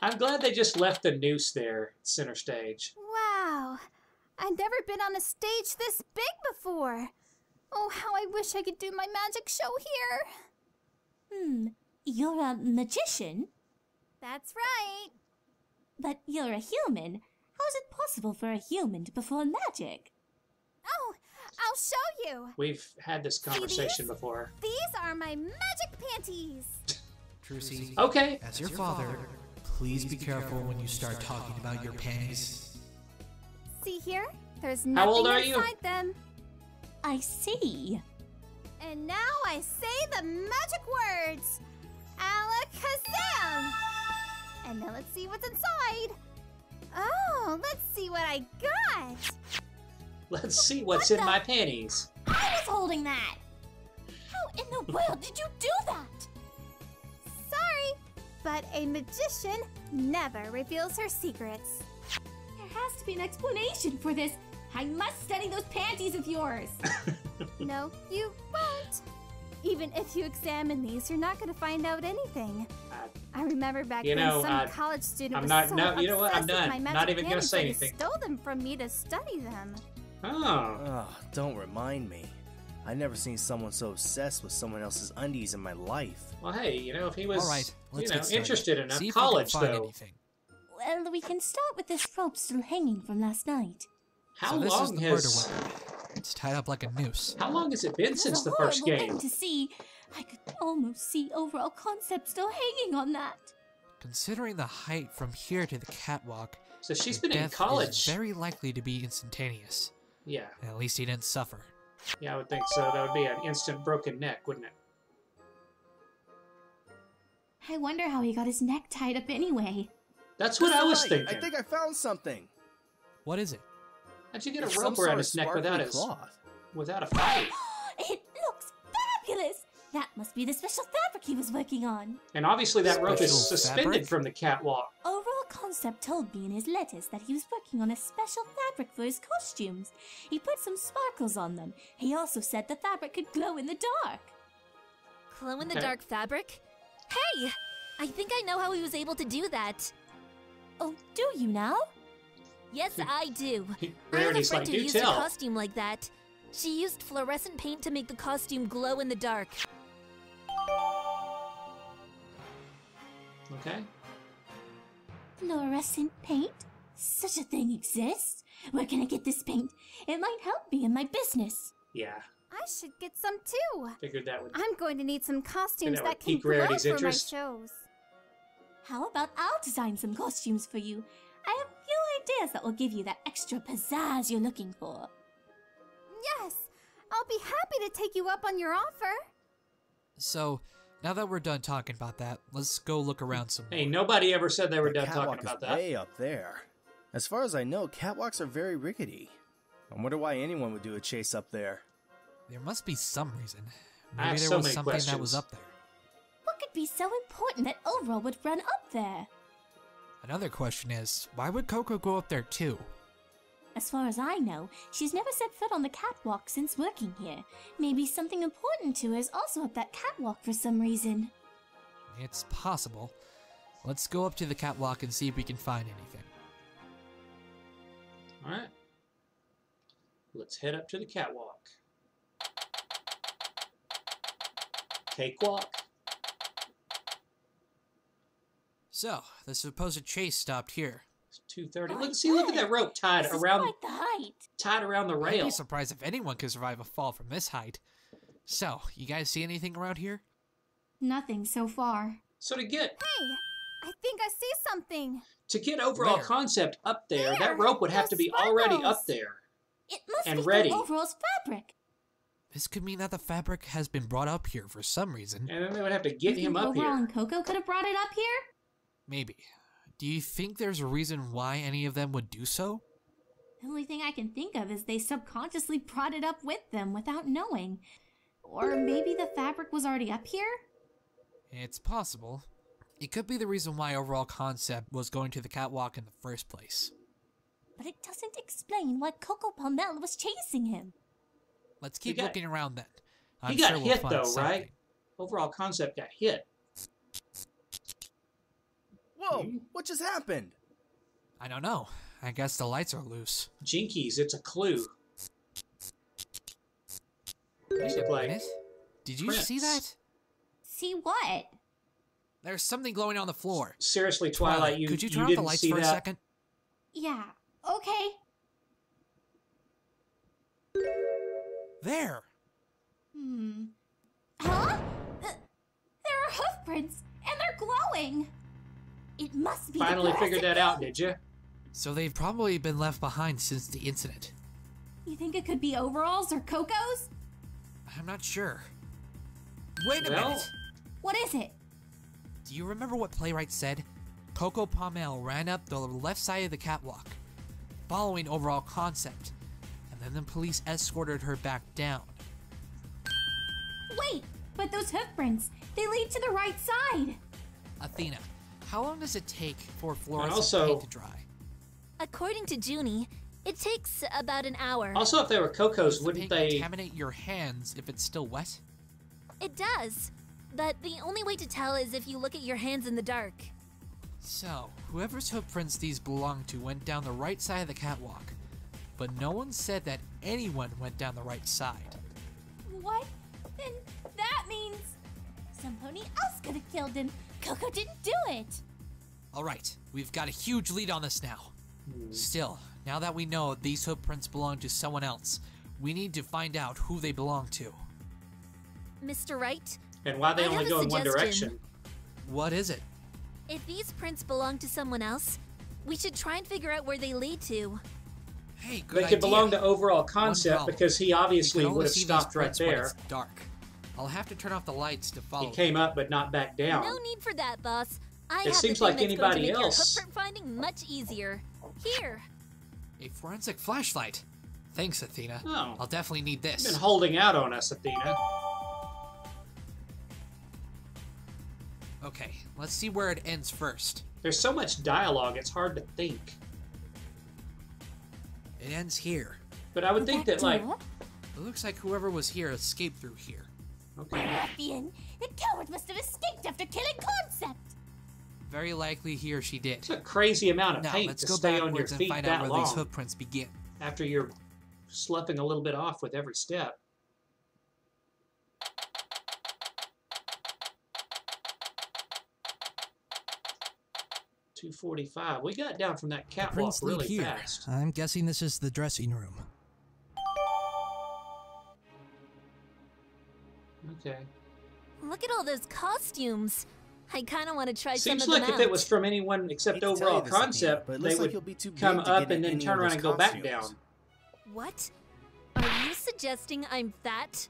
I'm glad they just left the noose there, center stage. Wow. I've never been on a stage this big before. Oh, how I wish I could do my magic show here. You're a magician, That's right. but you're a human. How is it possible for a human to perform magic? Oh, I'll show you. We've had this conversation before. These are my magic panties. Trucy, Okay. as your father, please be careful when you start talking about your panties. See here? There's How nothing old are you? inside them. I see. And now I say the magic words. Alakazam! And now let's see what's inside. Oh, let's see what I got. Let's see what's in my panties. I was holding that. How in the world did you do that? Sorry, but a magician never reveals her secrets. There has to be an explanation for this. I must study those panties of yours. No, you won't. Even if you examine these, you're not going to find out anything. I remember back You then know, some college student I'm was not- so no, you know what? I'm obsessed with done. my Not magic even gonna panties say that he anything. stole them from me to study them. Oh. Oh, don't remind me. I never seen someone so obsessed with someone else's undies in my life. Well, hey, you know, if he was, All right, let's get started. interested enough, See if we can college find though. anything. Well, we can start with this rope still hanging from last night. How So this long is the has? murder weapon. It's tied up like a noose. How long has it been That's since a the first horrible game? thing to see. I could almost see overall concept still hanging on that. Considering the height from here to the catwalk, So she's the been in death college. is very likely to be instantaneous. Yeah, At least he didn't suffer. yeah, I would think so. That would be an instant broken neck, wouldn't it? I wonder how he got his neck tied up anyway. That's what I was Right, thinking. I think I found something. What is it? How'd you get It's a rope some around sort his of neck without sparkly his, cloth. without a fight? It looks fabulous! That must be the special fabric he was working on. And obviously that rope is Special suspended fabric? from the catwalk. Overall Concept told me in his letters that he was working on a special fabric for his costumes. He put some sparkles on them. He also said the fabric could glow in the dark. Glow in the Okay. dark fabric? Hey! I think I know how he was able to do that. Oh, do you now? Yes, I do. I have a Rarity's friend like, who do used a tell. costume like that. She used fluorescent paint to make the costume glow in the dark. Okay. Fluorescent paint? Such a thing exists? Where can I get this paint? It might help me in my business. Yeah, I should get some too. figured that would. I'm going to need some costumes that would that can pique glow Rarity's for interest. my shows. How about I'll design some costumes for you? I have a few ideas that will give you that extra pizzazz you're looking for. Yes, I'll be happy to take you up on your offer. So, now that we're done talking about that, let's go look around some more. Hey, nobody ever said they were The done catwalk talking about is that. way up there. As far as I know, catwalks are very rickety. I wonder why anyone would do a chase up there. There must be some reason. I have Maybe there so was many something that was questions. up there. What could be so important that Overall would run up there? Another question is, why would Coco go up there too? As far as I know, she's never set foot on the catwalk since working here. Maybe something important to her is also up that catwalk for some reason. It's possible. Let's go up to the catwalk and see if we can find anything. Alright. Let's head up to the catwalk. Cakewalk. So, the supposed chase stopped here. It's 2:30. My Look at that rope tied This is around quite the height. the I'd rail. be surprised if anyone could survive a fall from this height. So, you guys see anything around here? Nothing so far. So to get Hey, I think I see something. overall Where? concept up there, There, that rope would have to those be already sparkles. up there. It must And be ready. from Overall's fabric. This could mean that the fabric has been brought up here for some reason. And then they would have to get You him think up Overall here. and Coco could have brought it up here? Maybe. Do you think there's a reason why any of them would do so? The only thing I can think of is they subconsciously brought it up with them without knowing. Or maybe the fabric was already up here? It's possible. It could be the reason why overall concept was going to the catwalk in the first place. But it doesn't explain why Coco Palmel was chasing him. Let's keep got- looking around then. I'm He got sure we'll hit find though, something. right? Overall concept got hit. Whoa, what just happened? I don't know. I guess the lights are loose. Jinkies, it's a clue. Wait These a look like minute. Did you see prints. that? See what? There's something glowing on the floor. Seriously, Twilight, you could you you turn off the didn't lights see for a that? second? Yeah, okay. There. Huh? There are hoof prints, and they're glowing! It must be the Finally figured fluorescent that out, paint. did you? So they've probably been left behind since the incident. You think it could be Overalls or Coco's? I'm not sure. Wait a Well- minute. What is it? Do you remember what Playwright said? Coco Pommel ran up the left side of the catwalk, following overall concept, and then the police escorted her back down. Wait, but those hoof prints, they lead to the right side. Athena, how long does it take for fluorescent also, paint to dry? According to Junie, it takes about an hour. Also, if they were Coco's, Does wouldn't the paint they... contaminate your hands if it's still wet? It does, but the only way to tell is if you look at your hands in the dark. So, whoever's footprints these belong to went down the right side of the catwalk, but no one said that anyone went down the right side. What? Then that means some pony else could have killed him. Coco didn't do it. Alright, we've got a huge lead on this now. Still, now that we know these footprints belong to someone else, we need to find out who they belong to. Mr. Wright? And why they I only have a go in one suggestion. direction. What is it? If these prints belong to someone else, we should try and figure out where they lead to. Hey, good They idea. could belong to overall One concept problem. because he obviously You can only would have see these stopped right prints when there. it's dark. I'll have to turn off the lights to follow. He came up but not back down. No need for that, boss. I It have seems the thing like that's going to anybody make else. your footprint finding much easier. Here. A forensic flashlight. Thanks, Athena. Oh. I'll definitely need You've this. been holding out on us, Athena. Okay, let's see where it ends first. There's so much dialogue, it's hard to think. It ends here. But I would think that, like... It looks like whoever was here escaped through here. Okay. Ruffian! The coward must have escaped after killing Concept! Very likely he or she did. It's a crazy amount of Now, paint let's to go stay on your backwards and feet find that out where long these footprints begin. after you're sloughing a little bit off with every step. $2.45. We got down from that The catwalk prints lead really here. fast. I'm guessing this is the dressing room. Okay. Look at all those costumes. I kind of want to try Seems some of like them if out. it was from anyone except Hate to tell overall you this, Athena, concept, but it they looks like would you'll be too come big to up get and then any turn of around those and go back costumes. down. What? Are you suggesting I'm fat?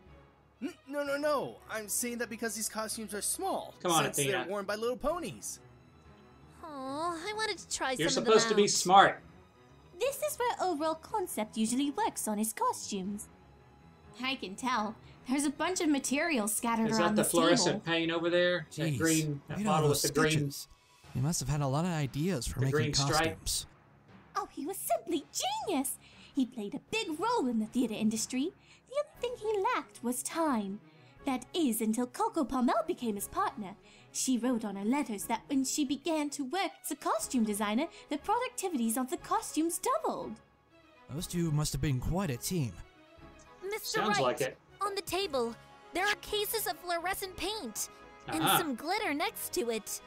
No. I'm saying that because these costumes are small. Come on, since Athena. they're worn by little ponies. Oh, I wanted to try You're some of them supposed to be out. smart. This is where overall concept usually works on his costumes. I can tell. There's a bunch of materials scattered Is around that the this fluorencent table. paint over there? That Jeez, green that look at all bottle those with the green. stitches. He must have had a lot of ideas for The making green stripe. costumes. Oh, he was simply genius! He played a big role in the theater industry. The only thing he lacked was time. That is, until Coco Pommel became his partner. She wrote on her letters that when she began to work as a costume designer, the productivities of the costumes doubled. Those two must have been quite a team. Mr. Sounds Wright, like it. on the table, there are cases of fluorescent paint and Uh-huh. some glitter next to it.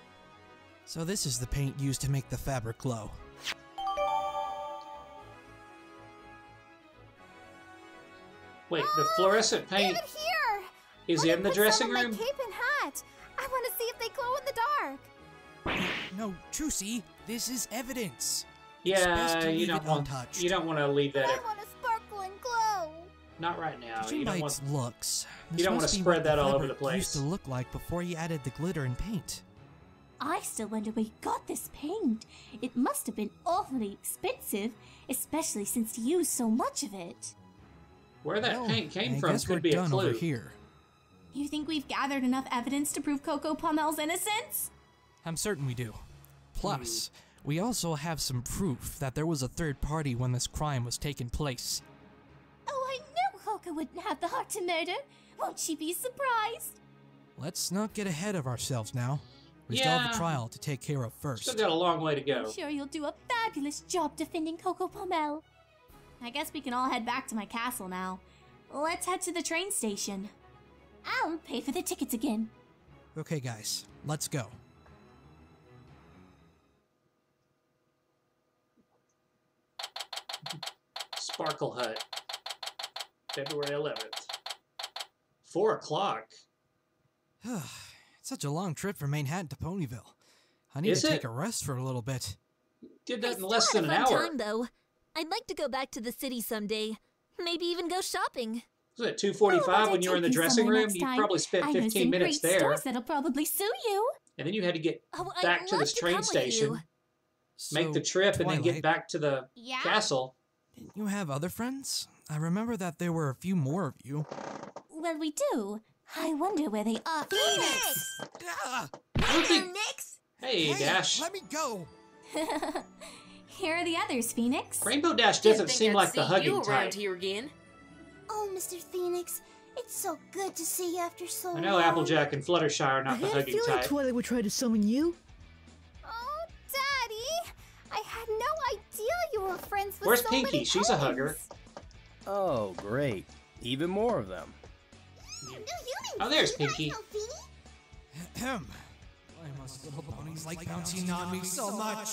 So this is the paint used to make the fabric glow. Wait, the fluorescent paint Get it here! is Let me in the put some dressing on my room? cape and hat. I want to see if they glow in the dark. No, Trucy, this is evidence. Yeah, to you leave don't it want untouched. you don't want to leave that. I want to sparkle and glow. Not right now. Judging You by don't want. its looks, you this don't must wanna be spread what that all over fabric the place. used to look like before he added the glitter and paint. I still wonder where he got this paint. It must have been awfully expensive, especially since he used so much of it. Where that Well, paint came I from guess we're could be a done clue. over here. You think we've gathered enough evidence to prove Coco Pommel's innocence? I'm certain we do. Plus, we also have some proof that there was a third party when this crime was taking place. Oh, I knew Coco wouldn't have the heart to murder. Won't she be surprised? Let's not get ahead of ourselves now. We still have Yeah. a trial to take care of Still first. got a long way to go. I'm sure you'll do a fabulous job defending Coco Pommel. I guess we can all head back to my castle now. Let's head to the train station. I'll pay for the tickets again. Okay, guys, let's go. Sparkle Hut, February 11th. 4 o'clock. It's such a long trip from Manhattan to Ponyville. I need Is to it? take a rest for a little bit. Did I that in still less had than a an fun hour. time, though. I'd like to go back to the city someday. Maybe even go shopping. Was it 2:45 when you were in the dressing room? You probably spent I know 15 some minutes great there. stores that'll probably suit you. and then you had to get Oh, back I'd to love this to train come with station, you. make the trip, and then get Twilight, back to the Yeah? castle. Didn't you have other friends? I remember that there were a few more of you. Well, we do. I wonder where they are. Phoenix! Ah, I don't think... Hey, Dash. let me go. Here are the others, Phoenix. Rainbow Dash doesn't seem like the hugging type. here again. Oh, Mr. Phoenix, it's so good to see you after so long. I know Applejack and Fluttershy are not the hugging type. Twilight would try to summon you. Oh, Daddy! I had no idea you were friends with Where's so Pinky? many She's a hugger. ponies. Oh, great. Even more of them. Oh, there's Pinky. Ahem. Why must little ponies like bouncing on me so much?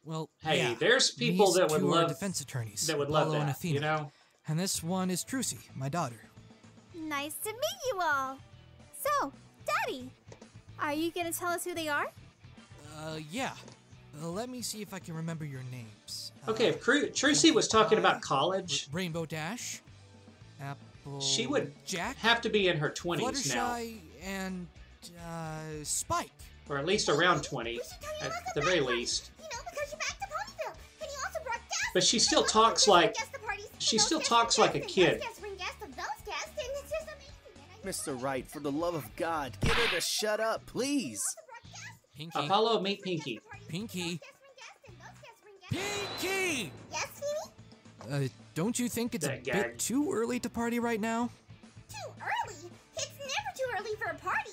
Well, Hey, yeah, there's people these that would two are love defense attorneys, that would love Apollo and that, Athena. you know? And this one is Trucy, my daughter. Nice to meet you all. So, Daddy, are you gonna tell us who they are? Yeah. Let me see if I can remember your names. Okay, if Trucy was talking about college, Rainbow Dash, Apple, she would Jack, have to be in her 20s now, Fluttershy, and Spike. or at least around 20, at the very least. You know, because you're back to Ponyville. And you also brought guests. But she still talks like a kid. Mr. Wright, for the love of God, get her to shut up, please. Pinky. Apollo, meet Pinky. Pinky. Pinky! Yes, Feeny? Don't you think it's That a gag. bit too early to party right now? Too early? It's never too early for a party.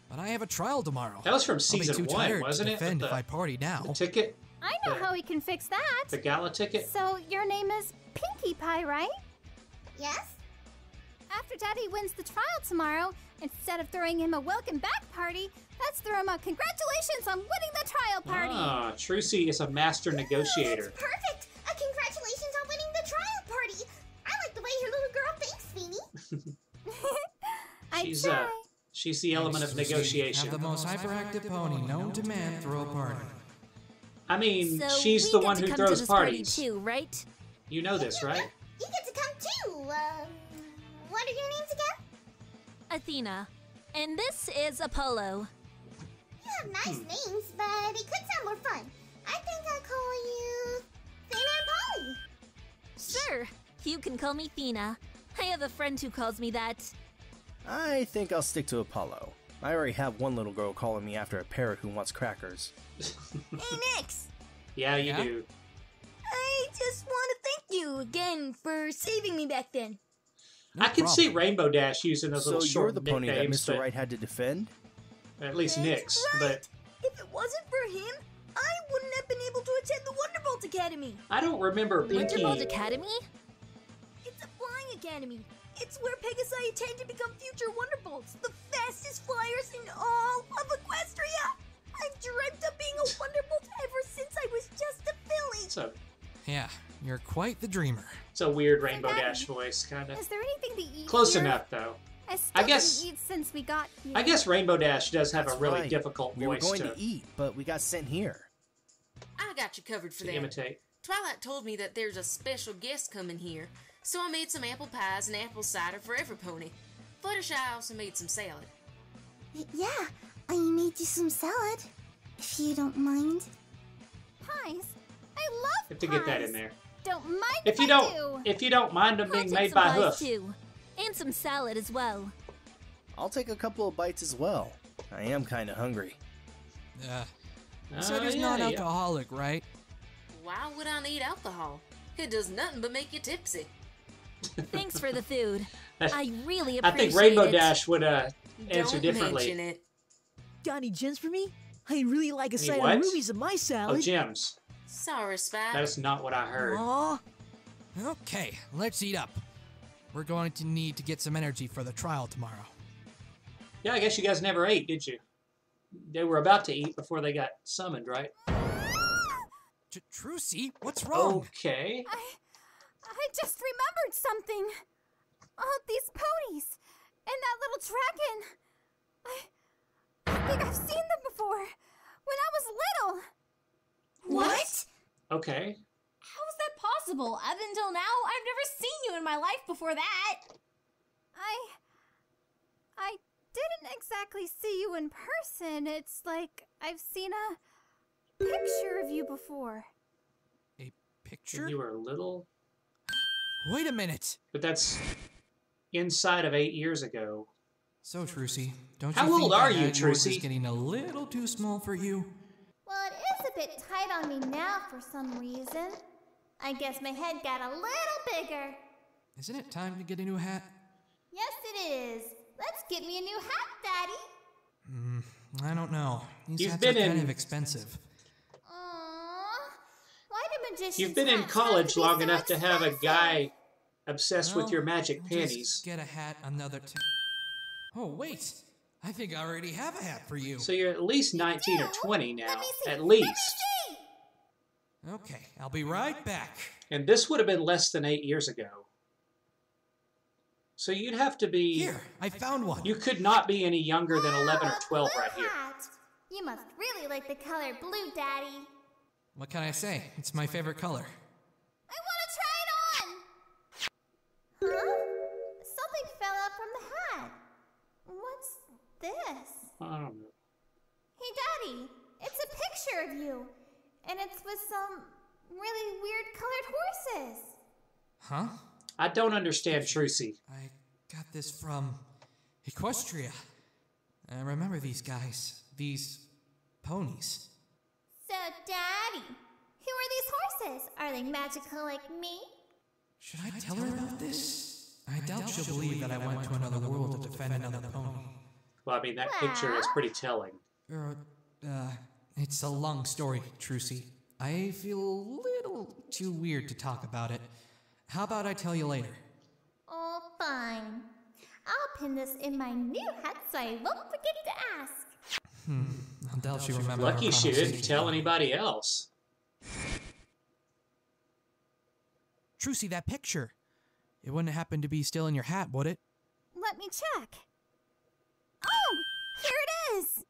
But I have a trial tomorrow. That was from I'll be season too 1, tired wasn't to it? defend With if I party the now. ticket, I know The- how we can fix that. the gala ticket. So, your name is Pinkie Pie, right? Yes? After Daddy wins the trial tomorrow, instead of throwing him a welcome back party, let's throw him a congratulations on winning the trial party. Ah, Trucy is a master negotiator. That's perfect. Congratulations on winning the trial party. I like the way your little girl thinks, Feeny. I She's try. she's the element of negotiation. Have the most hyperactive pony known to man throw a party. I mean, So she's we the get one to who come throws to this party parties. too, right? You know this, right? You get to come too. What are your names again? Athena. And this is Apollo. You have nice names, but it could sound more fun. I think I'll call you Thina and Polly. Sure, you can call me Thina. I have a friend who calls me that. I think I'll stick to Apollo. I already have one little girl calling me after a parrot who wants crackers. Hey, Nix! Yeah, you Yeah? do. I just want to thank you again for saving me back then. I can see Rainbow Dash using those So little you're short the pony that nicknames, Mr. but Wright had to defend? at least That's Nick's. right. If it wasn't for him, I wouldn't have been able to attend the Wonderbolt Academy. But I don't remember Pinky. Wonderbolt Academy? It's a flying academy. It's where Pegasi attend to become future Wonderbolts, the fastest flyers in all of Equestria. I've dreamt of being a Wonderbolt ever since I was just a filly. Yeah, you're quite the dreamer. It's a weird Rainbow Dash voice, kind of. Is there anything to eat Close here? enough, though. I still I guess- didn't eat since we got here. I guess Rainbow Dash does have a That's really right. difficult We were voice going to to eat, but we got sent here. I got you covered for that. imitate. Twilight told me that there's a special guest coming here, so I made some apple pies and apple cider for every pony. Fluttershy also made some salad. Yeah, I made you some salad, if you don't mind. Pies? I love Have to pies. get that in there. Don't mind If you I don't, do. if you don't mind them I'll being take made some by pies hoof. too. And some salad as well. I'll take a couple of bites as well. I am kind of hungry. You said he's not alcoholic, right? Why would I need alcohol? It does nothing but make you tipsy. Thanks for the food. I really I appreciate think Rainbow it. Dash would answer Don't differently. mention it. Got any gems for me? I really like a Any side what? of rubies in my Oh, salad. gems. Sorry, Spike. That is not what I heard. Aw. Okay, let's eat up. We're going to need to get some energy for the trial tomorrow. Yeah, I guess you guys never ate, did you? They were about to eat before they got summoned, right? Trucy, what's wrong? Okay. I just remembered something. Oh, these ponies. And that little dragon. I think I've seen them before. When I was little. What? Okay. How is that possible? Up until now, I've never seen you in my life before that. I didn't exactly see you in person. It's like I've seen a picture of you before. A picture? When you were little? Wait a minute! But that's inside of 8 years ago. So, Trucy, don't How you think old are that you, hat of yours is Trucy? getting a little too small for you? Well, it is a bit tight on me now for some reason. I guess my head got a little bigger. Isn't it time to get a new hat? Yes, it is. Let's get me a new hat, Daddy. I don't know. These You've hats been are kind in- of expensive. Aww. Why do magicians You've been in hats college have to be long so enough to have a expensive? guy obsessed with Well, your magic I'll panties. Just get a hat another time. Oh, wait. I think I already have a hat for you. So you're at least 19 or 20 now. Let me see. At Let me least. see. Okay, I'll be right back. And this would have been less than 8 years ago. So you'd have to be... Here, I found one. You could not be any younger than 11 or Oh, 12 blue right here. hat. You must really like the color blue, Daddy. What can I say? It's my favorite color. I want to try it on! Huh? Something fell out from the hat. What's this? I don't know. Hey, Daddy, it's a picture of you. And it's with some really weird colored horses. Huh? I don't understand Trucy. I got this from Equestria. I remember these guys. These ponies. So, Daddy, who are these horses? Are they magical like me? Should I tell her about this? I doubt she'll believe that I went to another world to defend another pony. Well, I mean, that picture is pretty telling. It's a long story, Trucy. I feel a little too weird to talk about it. How about I tell you later? Oh, fine. I'll pin this in my new hat so I won't forget to ask. I doubt she remembers. Lucky she didn't tell anybody else. Trucy, that picture. It wouldn't happen to be still in your hat, would it? Let me check. Oh, here it is.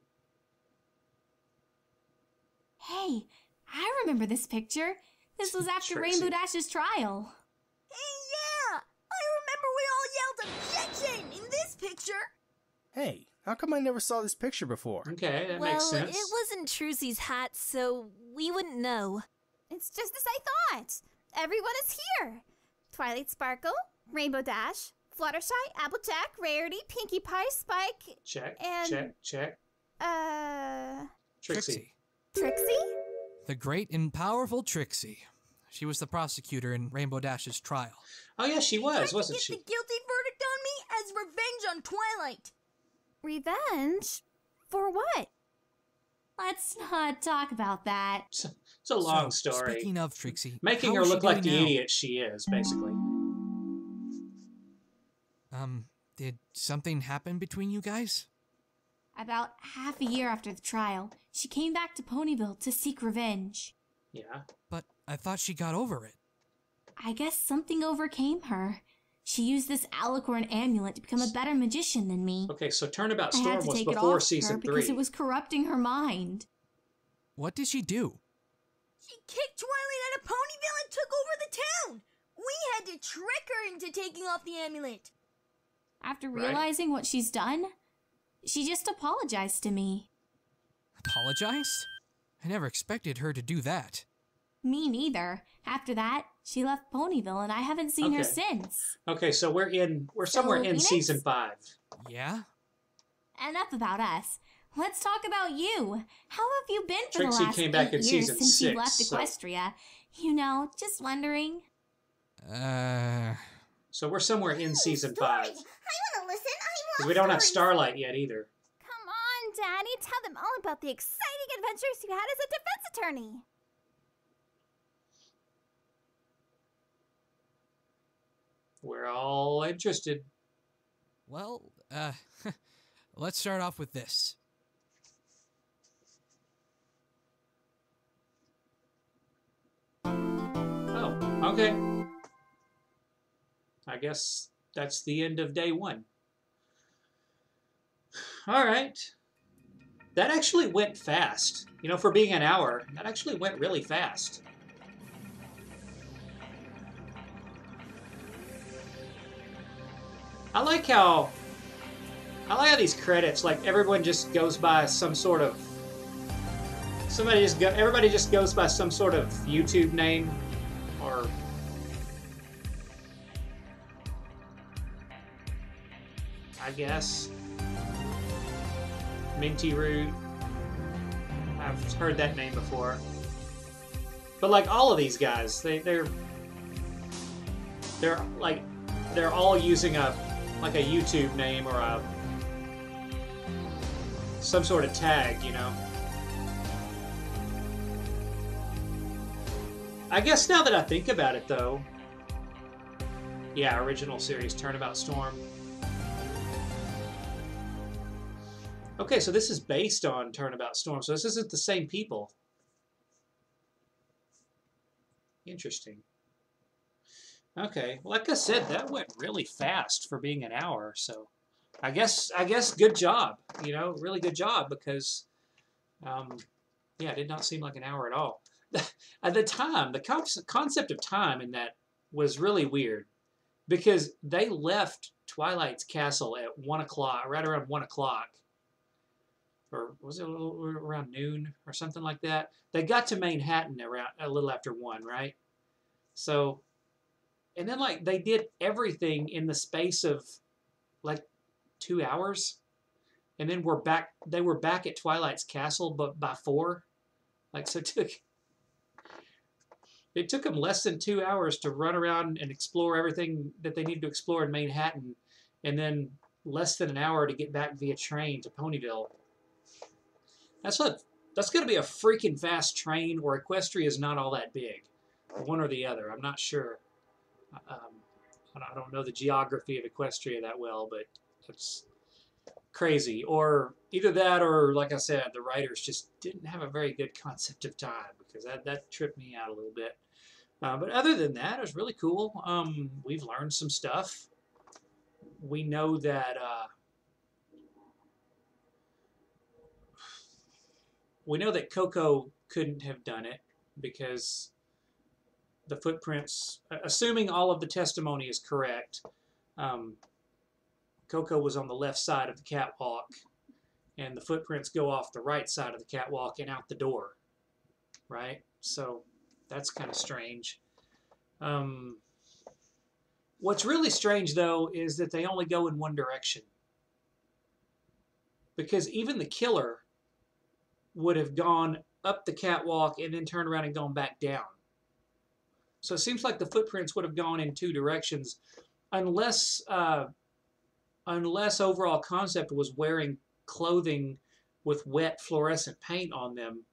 Hey, I remember this picture. This was after Trixie. Rainbow Dash's trial. Hey, yeah! I remember we all yelled objection in this picture! Hey, how come I never saw this picture before? Okay, that Well, makes sense. it wasn't Trucy's hat, so we wouldn't know. It's just as I thought. Everyone is here. Twilight Sparkle, Rainbow Dash, Fluttershy, Applejack, Rarity, Pinkie Pie, Spike, Check, and... check. Trixie. Trixie? The great and powerful Trixie. She was the prosecutor in Rainbow Dash's trial. Oh, yeah, she was, wasn't Get she? the guilty verdict on me as revenge on Twilight! Revenge? For what? Let's not talk about that. It's a long story. Speaking of Trixie, Making how her is she look like the doing now? idiot she is, basically. Did something happen between you guys? About half a year after the trial, she came back to Ponyville to seek revenge. Yeah. But I thought she got over it. I guess something overcame her. She used this alicorn amulet to become a better magician than me. Okay, so Turnabout I had Storm to was take it before off season her because 3. it was corrupting her mind. What did she do? She kicked Twilight out of Ponyville and took over the town! We had to trick her into taking off the amulet! After Right. realizing what she's done, she just apologized to me. Apologized? I never expected her to do that. Me neither. After that, she left Ponyville and I haven't seen her Okay. since. Okay, so we're somewhere in Phoenix? season 5. Yeah? Enough about us. Let's talk about you. How have you been for Trixie the last came back 8 in years season since you 6, left so- Equestria? You know, just wondering. So we're somewhere in season 5. I wanna listen, Because we don't have Starlight yet either. Come on, Daddy. Tell them all about the exciting adventures you had as a defense attorney. We're all interested. Well, let's start off with this. Oh, okay. I guess that's the end of day 1. All right. That actually went fast. You know, for being an hour, that actually went really fast. I like how I like how these credits, like everyone just goes by some sort of everybody just goes by some sort of YouTube name or I guess Minty Root. I've heard that name before. But like all of these guys, they're all using a YouTube name or some sort of tag, you know. I guess now that I think about it, though, yeah, original series Turnabout Storm. Okay, so this is based on Turnabout Storm, so this isn't the same people. Interesting. Okay, like I said, that went really fast for being an hour, so I guess good job, you know, really good job, because yeah, it did not seem like an hour at all. At the time, the concept of time in that was really weird, because they left Twilight's castle at 1 o'clock, right around 1 o'clock, or was it around noon or something like that? They got to Manhattan around a little after 1, right? So, and then like they did everything in the space of like 2 hours, and then they were back at Twilight's castle, but by 4. Like, so it took them less than 2 hours to run around and explore everything that they needed to explore in Manhattan, and then less than an hour to get back via train to Ponyville. That's going to be a freaking fast train, or Equestria is not all that big. One or the other. I'm not sure. I don't know the geography of Equestria that well, but it's crazy. Or either that, or like I said, the writers just didn't have a very good concept of time, because that tripped me out a little bit. But other than that, it was really cool. We've learned some stuff. We know that Coco couldn't have done it, because the footprints, assuming all of the testimony is correct, Coco was on the left side of the catwalk, and the footprints go off the right side of the catwalk and out the door, right? So that's kind of strange. What's really strange, though, is that they only go in one direction, because even the killer would have gone up the catwalk and then turned around and gone back down. So it seems like the footprints would have gone in 2 directions, unless overall concept was wearing clothing with wet fluorescent paint on them,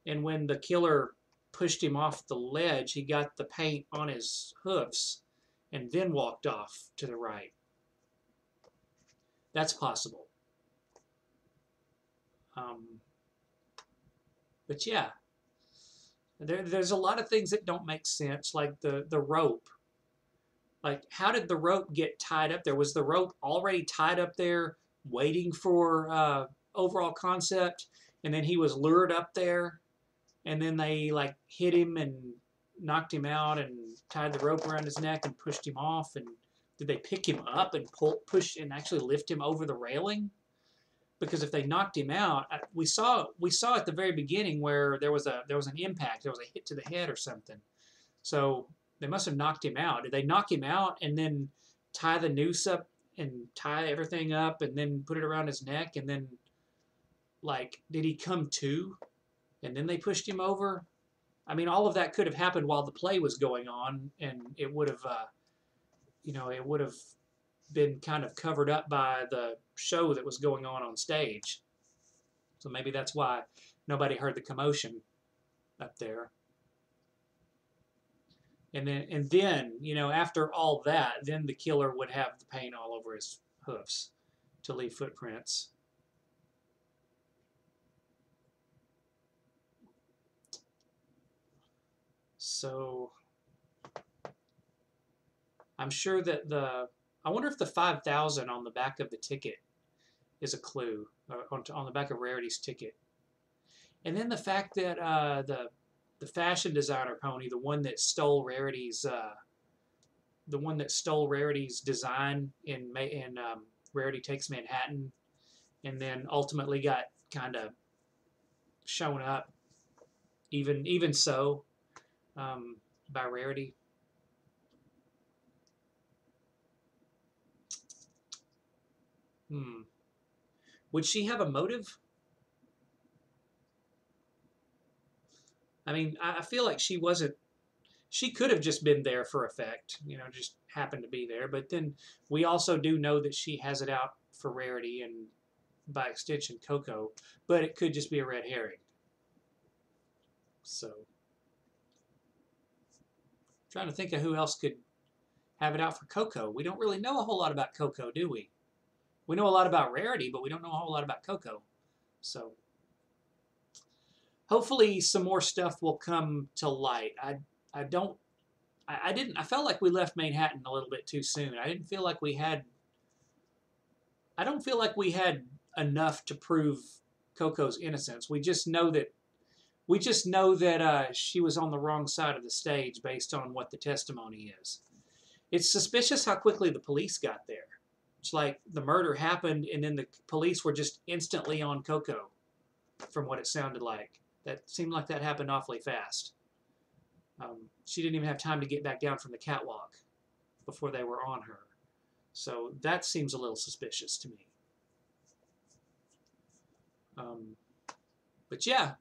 and when the killer pushed him off the ledge, he got the paint on his hoofs and then walked off to the right. That's possible. But yeah, there's a lot of things that don't make sense, like the rope. Like, how did the rope get tied up there? Was the rope already tied up there waiting for overall concept, and then he was lured up there, and then they like hit him and knocked him out and tied the rope around his neck and pushed him off? And did they pick him up and push and actually lift him over the railing? Because if they knocked him out, we saw at the very beginning where there was an impact, there was a hit to the head or something. So they must have knocked him out. Did they knock him out and then tie the noose up and tie everything up and then put it around his neck, and then, like, did he come to and then they pushed him over? I mean, all of that could have happened while the play was going on, and it would have, it would have been kind of covered up by the show that was going on stage. So maybe that's why nobody heard the commotion up there. And then, after all that, then the killer would have the paint all over his hoofs to leave footprints. So I'm sure that I wonder if the 5,000 on the back of the ticket is a clue, on the back of Rarity's ticket. And then the fact that the fashion designer pony, the one that stole Rarity's design in Rarity Takes Manhattan, and then ultimately got kind of shown up, even so, by Rarity. Would she have a motive? I mean, I feel like she wasn't. She could have just been there for effect, you know, just happened to be there. But then we also do know that she has it out for Rarity and, by extension, Coco. But it could just be a red herring. So, trying to think of who else could have it out for Coco. We don't really know a whole lot about Coco, do we? We know a lot about Rarity, but we don't know a whole lot about Coco. So, hopefully some more stuff will come to light. I felt like we left Manhattan a little bit too soon. I don't feel like we had enough to prove Coco's innocence. We just know that she was on the wrong side of the stage based on what the testimony is. It's suspicious how quickly the police got there. It's like the murder happened and then the police were just instantly on Coco, from what it sounded like. That seemed like that happened awfully fast. She didn't even have time to get back down from the catwalk before they were on her. So that seems a little suspicious to me. But yeah,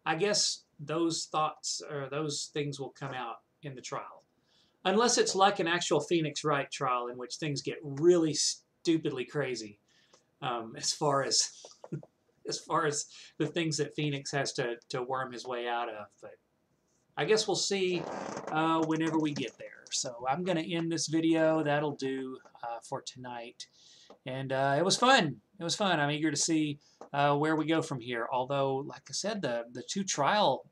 I guess those thoughts or those things will come out in the trial. Unless it's like an actual Phoenix Wright trial in which things get really stupidly crazy, as far as the things that Phoenix has to worm his way out of. But I guess we'll see whenever we get there. So I'm going to end this video. That'll do for tonight. And it was fun. It was fun. I'm eager to see where we go from here. Although, like I said, there's two trial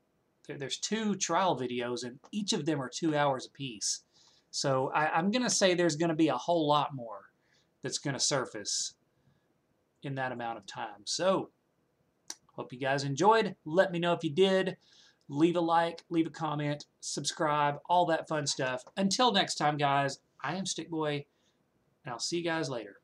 videos, and each of them are 2 hours apiece. So I'm going to say there's going to be a whole lot more that's going to surface in that amount of time. So, hope you guys enjoyed. Let me know if you did. Leave a like, leave a comment, subscribe, all that fun stuff. Until next time, guys, I am Stick Boy, and I'll see you guys later.